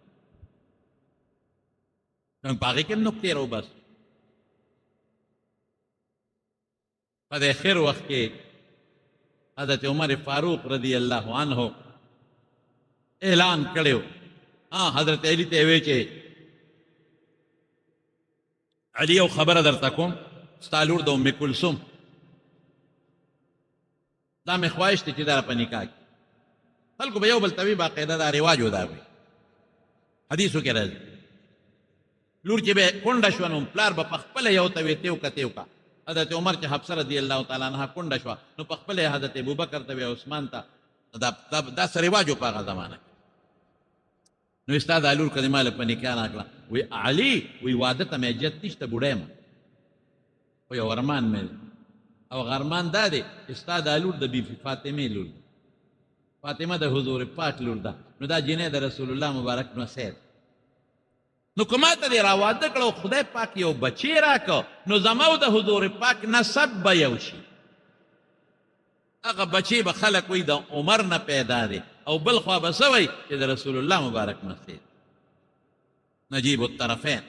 نو پاګه کې نقطې راو بس په دې خیر وخت کې حضرت عمر فاروق رضی الله عنه اعلان کړو حضرت علی ته وی چې علی یو خبره درته کوم ستا لور د ام کلثوم دا مې خواهش دی چې دا په نکاح کې خلکو به یو بل ته وي باقاعده دا رواج ودا وي حدیثو کې راځي لور چې به کونډه شوه نو پلار به پخپله یو ته وي تیو کا حضرت عمر چې حفصه رضی الله تعالی عنها کونډه شوه نو پخپله حضرت ابوبکر ته وي عثمان ته دا څه رواج و په هغه زمانه کې نو ستا دا لور که د ما له په نکاح راکړه وی علي وی واده ته مې اجت نشته بوډی یم خو یو ارمان مې او هغه ارمان دا دی چې ستا دا لور د بیبي فاطمې لور ده فاطمه د حضور پاک لور ده نو دا جنۍ د رسول الله مبارک نوسی ده نو که ما ته دې راواده کړه خدای پاک یو بچی راکړه نو زما او د حضور پاک نسب به یو شي هغه بچی به خلک وایي د عمر نه پیدا دی او بل خوا به څه وایي چې د رسول الله مبارک نوسی نجیب الطرفین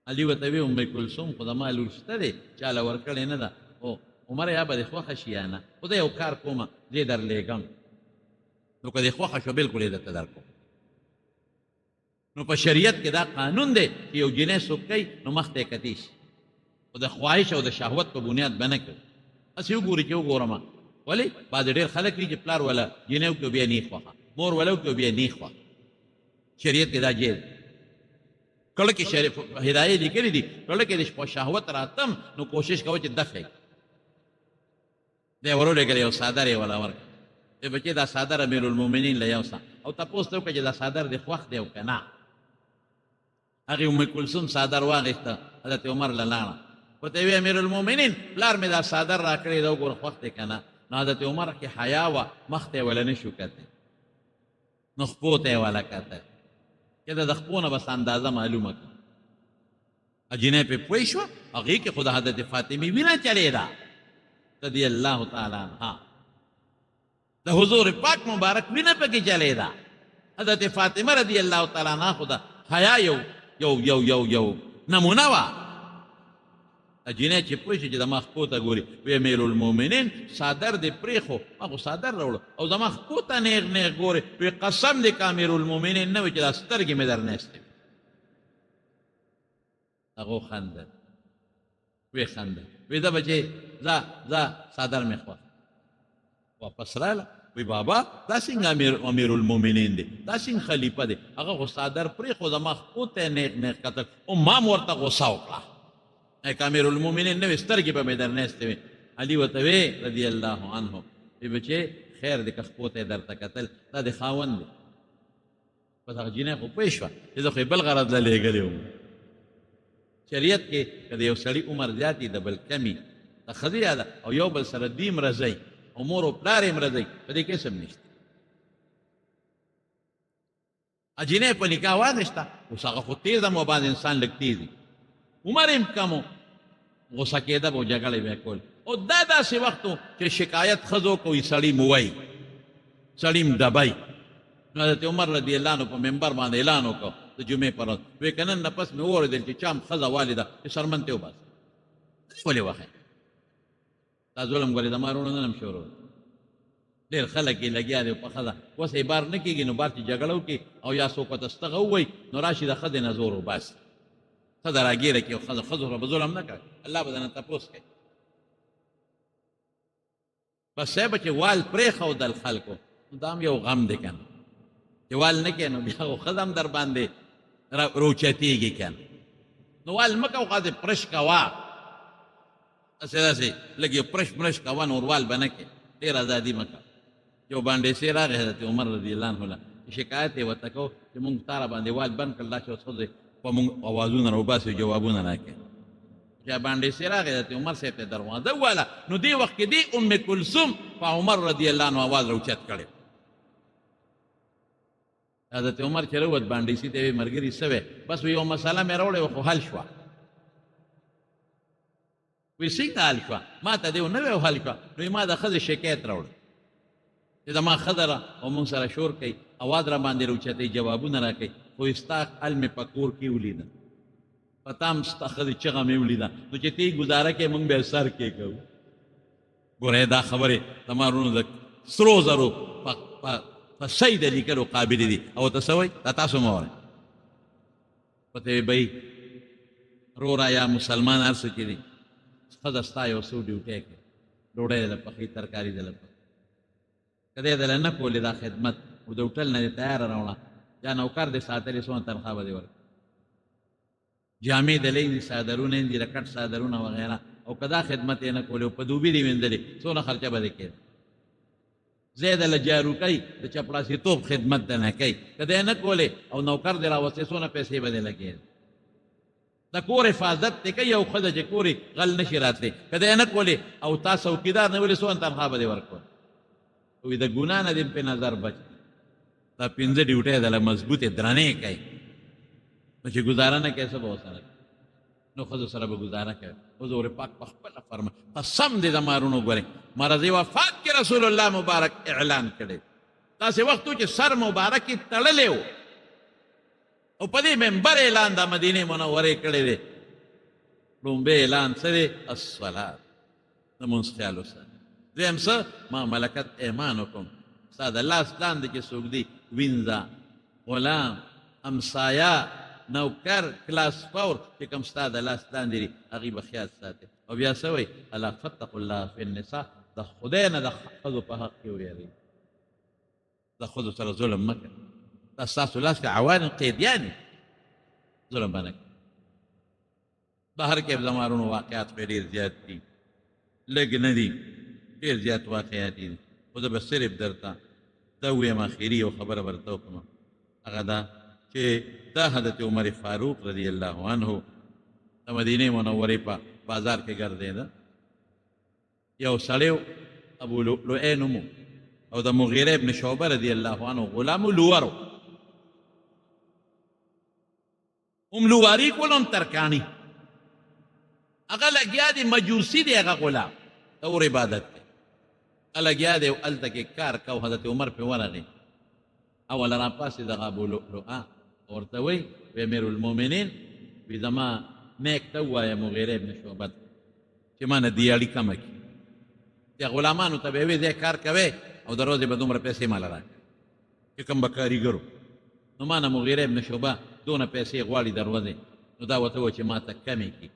علي ورته وی ام کلثوم خو زما لور شته دی چاله ورکړې نه ده او عمر یا به دې خوښه شي یا نه خو زه یو کار کومه دې درلېږم نو که دې خوښه شوه بلکل یې درته درکوم نو په شریعت کې دا قانون دی چې یو جنۍ څوک کوي نو مخ ته یې کتی شي خو د خواهش او د شهوت په بنیاد به نه کوي هسې وګوري چې وګورم ولې بعضې ډېر خلک دي چې پلار ولا جنۍ وکړي بیا نیغ خوښه مور ولا وکړي بیا نیغ خوښه شریعت کې دا جیز کله کې شریف هدایت لیکلي دي کله کې د شهوت راتم نو کوشش کوه چې دفع دی ورولېږلی یو څادر یې ولا ورکړه ای بچې دا څادر امیر المؤمنین له یوسه او تپوس ته وکړه چې دا څادر دې خوښ دی او که نه هغې ام کلثوم څادر واغېسته حضرت عمر له لاړه ورته وی امیر المؤمنین پلار مې دا څادر راکړی دا وګوره خوښ دی که نه نو حضرت عمر کې حیا وه مخ ته یې وله نه شو کتی نو خپو ته یې وله کته چې د خپو نه بس اندازه معلومه کړه جنۍ پې پوه شوه هغې کې خو د حضرت فاطمې وینه چلېده رضی الله تعالی عنها د حضور پاک مبارک وینه پکې چلېده حضرت فاطمه رضی الله تعالی عنها خو د حیا یو نمونه وه جنۍ چې پوه شي چې زما خپو ته ګوري وی امیر المؤمنین څادر دې پرېښو ما خو څادر راوړه او زما خپو ته نیغ نیغ ګوري وی قسم دې که امیر المؤمنین نه وي چې دا سترګې مې در نیستې هغه وخندل وی خندل وی دا بچې ځه څادر مې خوښ واپس راله وی بابا دا څنګه امیر المؤمنین دی دا څنګه خلیفه دی هغه خو څادر پرېښو زما خپو ته نیغ نیغ کتل او ما م ورته غوسه وکړه که امیر المؤمنین نه وي سترګې به مې در نیستې وي علي ورته وی رضی الله عنه وی بچې خیر دی که خپو ته یې درته کتل دا د خاوند دی بس هغه جنۍ خو پوه شوه چې زه خو یې بل غرض له لېږلی وم شریعت کې که د یو سړي عمر زیات وي د بل کم وي د ښځې یاده او یو بل سره دوی مرضی او مور او پلار یې مرضی په دې کې هېڅ هم نشته جنۍ په نکاح واغېسته اوس هغه خو تېز هم و بعض انسان لږ تېز وي عمر یې کم و غوسه کېده به جګړې به یې کول او دا داسې وخت و چې شکایت ښځو کوي سړي م وایي سړي م ډبی نو حضرت عمر رضی الله عنه په منبر باندې اعلان وکړ د جمعې پر ورځ وی که نن نه پس مې واورېدل چې چا م ښځه والده چې سرمن ته وباسه ولې وښی دا ظلم ګورې زما وروڼو نن هم شروع ډېر خلک یې لګیا دی په ښځه اوس یې بار نه کېږي نو بار چې جګړه وکړي او یا څوک ورته ستغه ووایي نو راشي د ښځې نه زور وباسي ښځه راګیره کړي او ښځو سره به ظلم نه کوي الله به درنه تپوس کوي بس صاحبه چې وال پرېښودل خلکو نو دا هم یو غم دی که نه چې وال نه کوې نو بیا خو ښځه هم در باندې روچتېږي که نه نو وال مه کوه خاصې پرش کوه هسې داسې لږ یو پرش مرش کوه نور وال به نه کوې ډېر ازادي مه کوه یو باندې راغی حضرت عمر رضی الله عنه شکایت یې ورته کو چې مونږ تا را باندې وال بند کړل دا چې اوس ښځې په مونږ اوازونه راوباسي جوابونه نه کوي چې باندې راغی حضرت عمر صاحب ته دروازه وواله نو دې وخت کې دې ام کلثوم په عمر رضی الله عنه اواز راوچت کړی حضرت عمر چې راووت باندې ته وی ملګري څه وی بس یو مسله مې راوړې خو حل شوه وی څنګه حل شوه ما ته دې نه وی حل شوه نو ما د ښځې شکایت راوړ چې زما ښځه را او مونږ سره شور کوي اواز را باندې راوچتوي جوابونه را کوي خو ستا حل مې په کور کې ولیده په تا هم ستا ښځې چغه مې ولیده نو چې ته یې ګزاره کوې مونږ به یې سر کېږو ګوره دا خبرې زما وروڼو د سرو زرو په صحیح د لیکلو قابلې دي او ته څه وایي دا تاسو مه وایئ ورته وی بی وروره یا مسلمان هر څه چې دي ښځه ستا یو څو ډیوټۍ کوي ډوډۍ دله پخوي ترکاري دله پخوي که دی دله نه کولې دا خدمت او د هوټل نه دې تیاره راوړه یا نوکر دې ساتلې څومره تنخواه به دې ورکړي جامې دلې دي څادرونه یې دي رکټ څادرونه وغیره او که دا خدمت یې نه کولې او په دوبي دې وینځلې څونه خرچه به دې کېده زه دله جارو کوي د چپړاسیتوب خدمت ده نه کوي که دی نه کولې او نوکر دې راوستې څونه پیسې به دې لګېدې د کور حفاظت دې کوي یو ښځه چې کور غل نه شي راتلی که دی نه کولې او تا څوکیدار نه ولې څونه تنخواه به دې ورکول وي د ګناه نه دې پې نظر بچ دا پنځه ډیوټۍ دله مضبوطې درنې کوي نو چې ګزاره نه کوي څه به ورسره کوي نو ښځو سره به ګزاره کوي حضور پاک په خپله فرمایي قسم دې زما وروڼو ګورئ مرض وفات کې رسول الله مبارک اعلان کړی داسې وخت و چې سر مبارک یې تړلی و او په دې منبر اعلان د مدینې منورې کړی دی لومبی اعلان څه دی الصلات لمونځ خیال وساتئ دویم څه ما ملکت ایمانکم ستا د لاس لاندې چې څوک دی وینځه غلام همسایه نوکر کلاس فور چې کوم ستا د لاس لاندې دي هغوی به خیال ساتي او بیا څه وایي الا فتقوا الله فی النساء د خدای نه د ښځو په حق کې ویریږئ د ښځو سره ظلم مه کوئ دا ستاسو لاس کې عوان قیدیان ظلم به نه کوئ بهر کې زمانونو واقعات پرې ډېر زیات دي لږ نه دي ډېر زیات واقعات دي خو زه به صرف درته دا ویم اخري یو خبره به درته وکړم هغه دا چې دا حضرت عمر فاروق رضی الله عنه د مدینې منورې په بازار کې ګرځېده یو سړی ابو لؤلؤ نوم او د مغیره ابن شعبه رضی الله عنه غلام لوور هم لواري کول هم ترکاڼي هغه لګیا دی مجوسي دی هغه غلام د اور عبادت کوي هغه لګیا دی او هلته کې کار کو حضرت عمر پرې ورغی اول راپاسې دغه ابو لؤلؤ ورته وایي وی امیر المؤمنین وی زما نیک ته ووایه مغیره ابن شعبه چې ما نه دیاړي کمه کړي دې غلامانو ته به یې وایي دی کار کوې او د ورځې به دومره پیسې ماله راکړه چې کوم به کاریګرو نو ما نه مغیره ابن شعبه دونه پیسې غواړي د ورځې نو دا ورته ووایه چې ما ته کمې کړي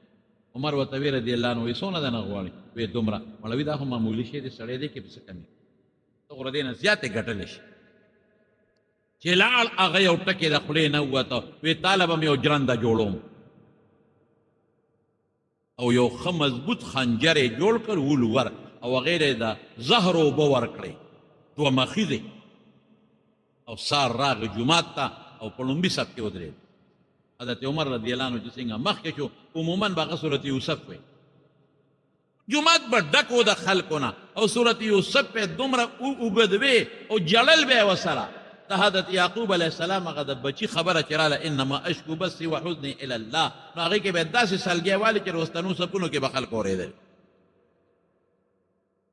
عمر ورته وی رضي الله عنه وی څونه دنه غواړي وی دومره مولوي دا خو معمولي شی دی سړی دی کې پسې کمې ته خو دې نه زیاتې ګټلی شي چې لاړ هغه یو ټکې د خولې نه ووته وی طالب هم یو جرنده جوړوم او یو ښه مضبوط خنجر یې جوړ کړ ولور او هغې ته د زهر اوبه ورکړې دوه مخیزې او سار راغی جومات ته او په لومبي صف کې ودرېد حضرت عمر رضی الله عنه چې څنګه مخکې شو عموما به هغه صورت یوسف وی جومات به ډک و د خلکو نه او صورت یوسف پې دومره اوږد وی او جړل به یې ورسره د حضرت یعقوب علیه السلام هغه د بچي خبره چې راله انما اشکو بثي وحزني الی الله نو هغې کې به یې داسې سلګۍ والي چې رستنو صفونو کې به خلک اورېدل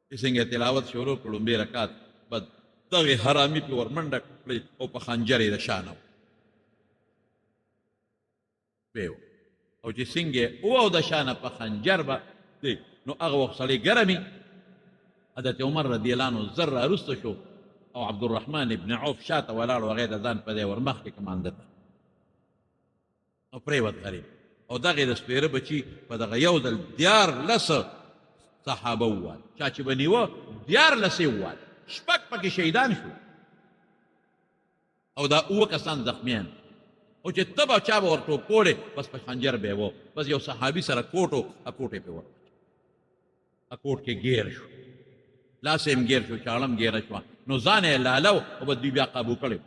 چې څنګه تلاوت شروع کړو لومبې رکات به دغې حرامي پې ور منډه کړې او په خنجر یې د شانه ویو او چې څنګه او د شانه په خنجر به دی نو هغه وخت سړی ګرمي حضرت عمر رضی الله عنه زر راسته شو او عبدالرحمن ابن عوف شاته ولاړ و هغې د ځان په دی ورمخکې کمانده ته او پرېوت غریب او دغې د سپېره بچي په دغه یو ځل دیارلسه صحابه ووال چا چې به نیوه دیارلسې ووال شپږ پکې شهیدان شو او دا اوه کسان زخمیان او چې ته به چا به ور ټوپوړې بس په خنجر به یې و بس یو صحابي سره کوټ و کوټ یې پې ور کوټ کې ګیر شو لاس یې هم ګیر شو چاړه هم ګیره شوه نو ځان یې لالو او بس دوی بیا قابو کړی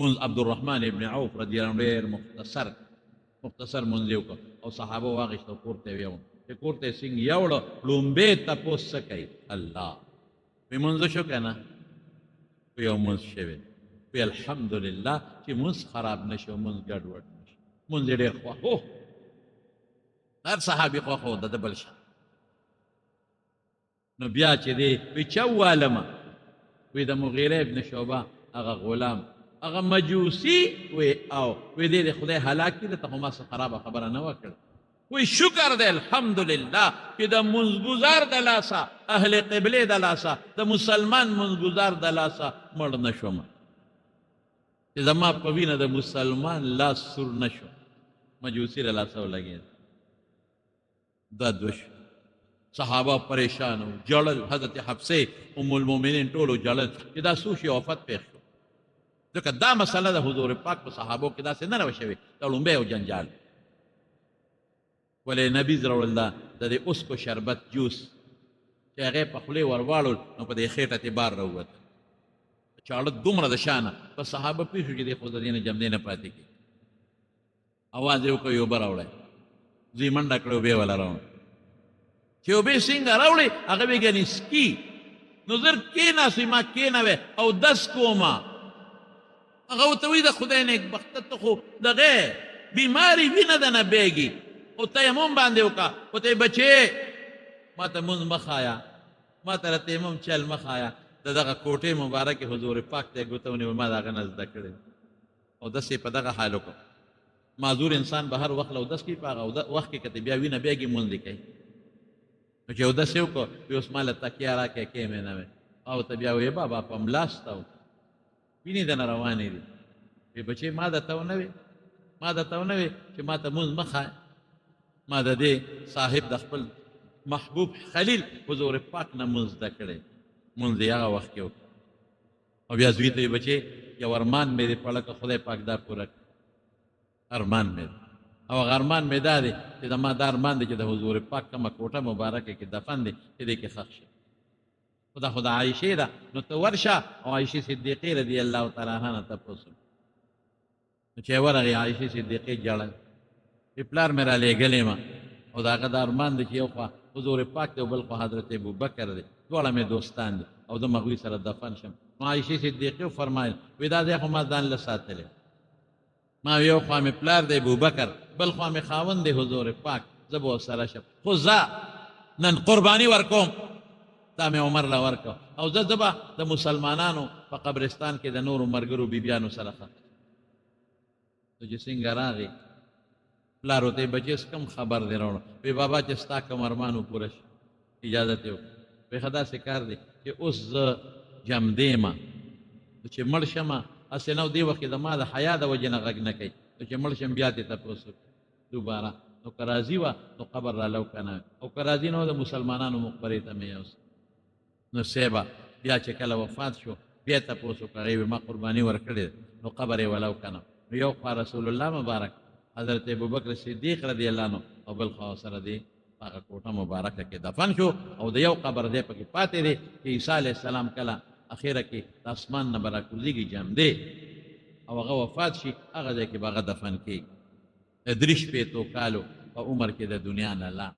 منځ عبدالرحمن ابن عوف رضی الله عنه ډېر مختصر منځ یې وکړ او صحابه واخېسته او کور ته یې ویوم چې کور ته یې څنګه یوړه لومبې تپوس څه کوي الله وی منځ شو که نه وی یو منځ شوی وی الحمدلله چې منځ خراب نه شو منځ ګډوډ نه شو منځ یې ډېر خوښ و هر صحابي خوښ و د ده بل شي نو بیا چې دی وی چا ووالمه وی د مغیره ابن شعبه هغه غلام هغه مجوسي وی او وی دی د خدای هلاک کړي دته خو ما څه خرابه خبره نه وکړه وی شکر دی الحمدلله چې د منځګزار د لاسه اهل قبلې د لاسه د مسلمان منځګزار د لاسه مړ نه شوم چې زما په وینه د مسلمان لاس سور نه شو مجوسي له لاسه ولګېد دا دوش صحابه پریشان و جړل حضرت حفصه ام المؤمنین ټولو جړل چې دا څو شي وفات پېښ شو ځکه دا مسله د حضور پاک په صحابو کې داسې نه راوشوې دا لومبی او جنجال ولې نبي راوړل دا د دې اسکو شربت جوس چې هغې په خولې ور واړول نو په دې خېټه تې بار راووت چاړه دومره د شانه په صحابه پوه شو چې دی خو د دې نه جمدې نه پاتې کېږي اواز یې وکړ اوبه راوړی دوی منډه کړې اوبې والا راوړ چې اوبې څنګه راوړې هغه وی ګنې سکي نو زر کېناستې ما کېنوې او دس کومه هغه ورته وایي د خدای نیکبخته ته خو دغې بیماري وینه ده نه بیږي او تیمم باندې وکړه ورته یې بچې ما ته مونځ مه ښایه ما ته له تیمم چل مه ښایه د دغه کوټې مبارکې حضور پاک ته یې ګوته ونیول ما د هغه نه زده کړې او داسې په دغه حال وکړه معذور انسان به هر وخت له اودس کوي په هغه وخت کې که ته بیا وینه بیږي مونځ دې کوي نو چې اودس یې وکړو وی اوس ما له تکیه راکړې کښې مې نه وې او ته بیا وایې بابا په ملاسته وینې دنه روانې دي وی بچې ما درته ونه وې چې ما ته مونځ مه ښایه ما د دې صاحب د خپل محبوب خلیل حضور پاک نه مونځ زده کړی مونځ یې هغه وخت کې وکړه او بیا زوی ته یې بچې یو ارمان مې دی پړه که خدای پاک دا پوره کړي ارمان مې دی او هغه ارمان مې دا دی چې زما دا ارمان دی چې د حضور پاک کومه کوټه مبارکه کې دفن دی چې دې کې ښخ شي خو دا خو د عایشې ده نو ته ورشه او عایشې صدیقې رضی الله تعالی عنها نه تپوس نو چې ورغې عایشې صدیقې ژړل پلار مې را لېږلې ما او د هغه د ارمان دی چې یو خوا حضور پاک دی او بل خوا حضرت ابوبکر دی دواړه مې دوستان دي او د هغوی سره دفن شم نو عایشې صدیقې وفرمایل وی دا دی خو ما ځان له ساتلی ما یو خوا مې پلار دی ابوبکر بل خوا مې خاوند دی حضور پاک زه به ورسره شم خو زه نن قرباني ورکوم دا مې عمر له ورکړه او زه به د مسلمانانو په قبرستان کې د نورو ملګرو بیبیانو سره ښخ نو چې څنګه راغی پلار ورته یې بچې کم خبر دی راوړه وی بابا چې ستا کوم ارمان وپوره شي اجازت یې وکړه وی ښه داسې کار دی چې اوس زه جمدې یم چې مړ شمه هسې نه دې وخت کې د ما د حیا د وجې نه غږ نه کوي نو چې مړ شم بیا دې تپوس دوباره نو که راضي وه نو قبر رالو که نه او که راضي نه وه د مسلمانانو مقبرې ته مې یوسه نو سیبه بیا چې کله وفات شو بیا تپوس وکړه هغې ما قرباني ورکړې نو قبر یې ولو که نه نو یو خوا رسول الله مبارک حضرت ابوبکر صدیق رضی الله عنه او بل خوا سره دی هغه کوټه مبارکه کې دفن شو او د یو قبر دی پکې پاتې دی چې عیسی علیه السلام کله اخیره کې د اسمان نه به راکوزېږي جمدې او هغه وفات شي هغه ځای کې به هغه دفن کېږي د 3 شپېتو کالو په عمر کې د دنیا نه لاړ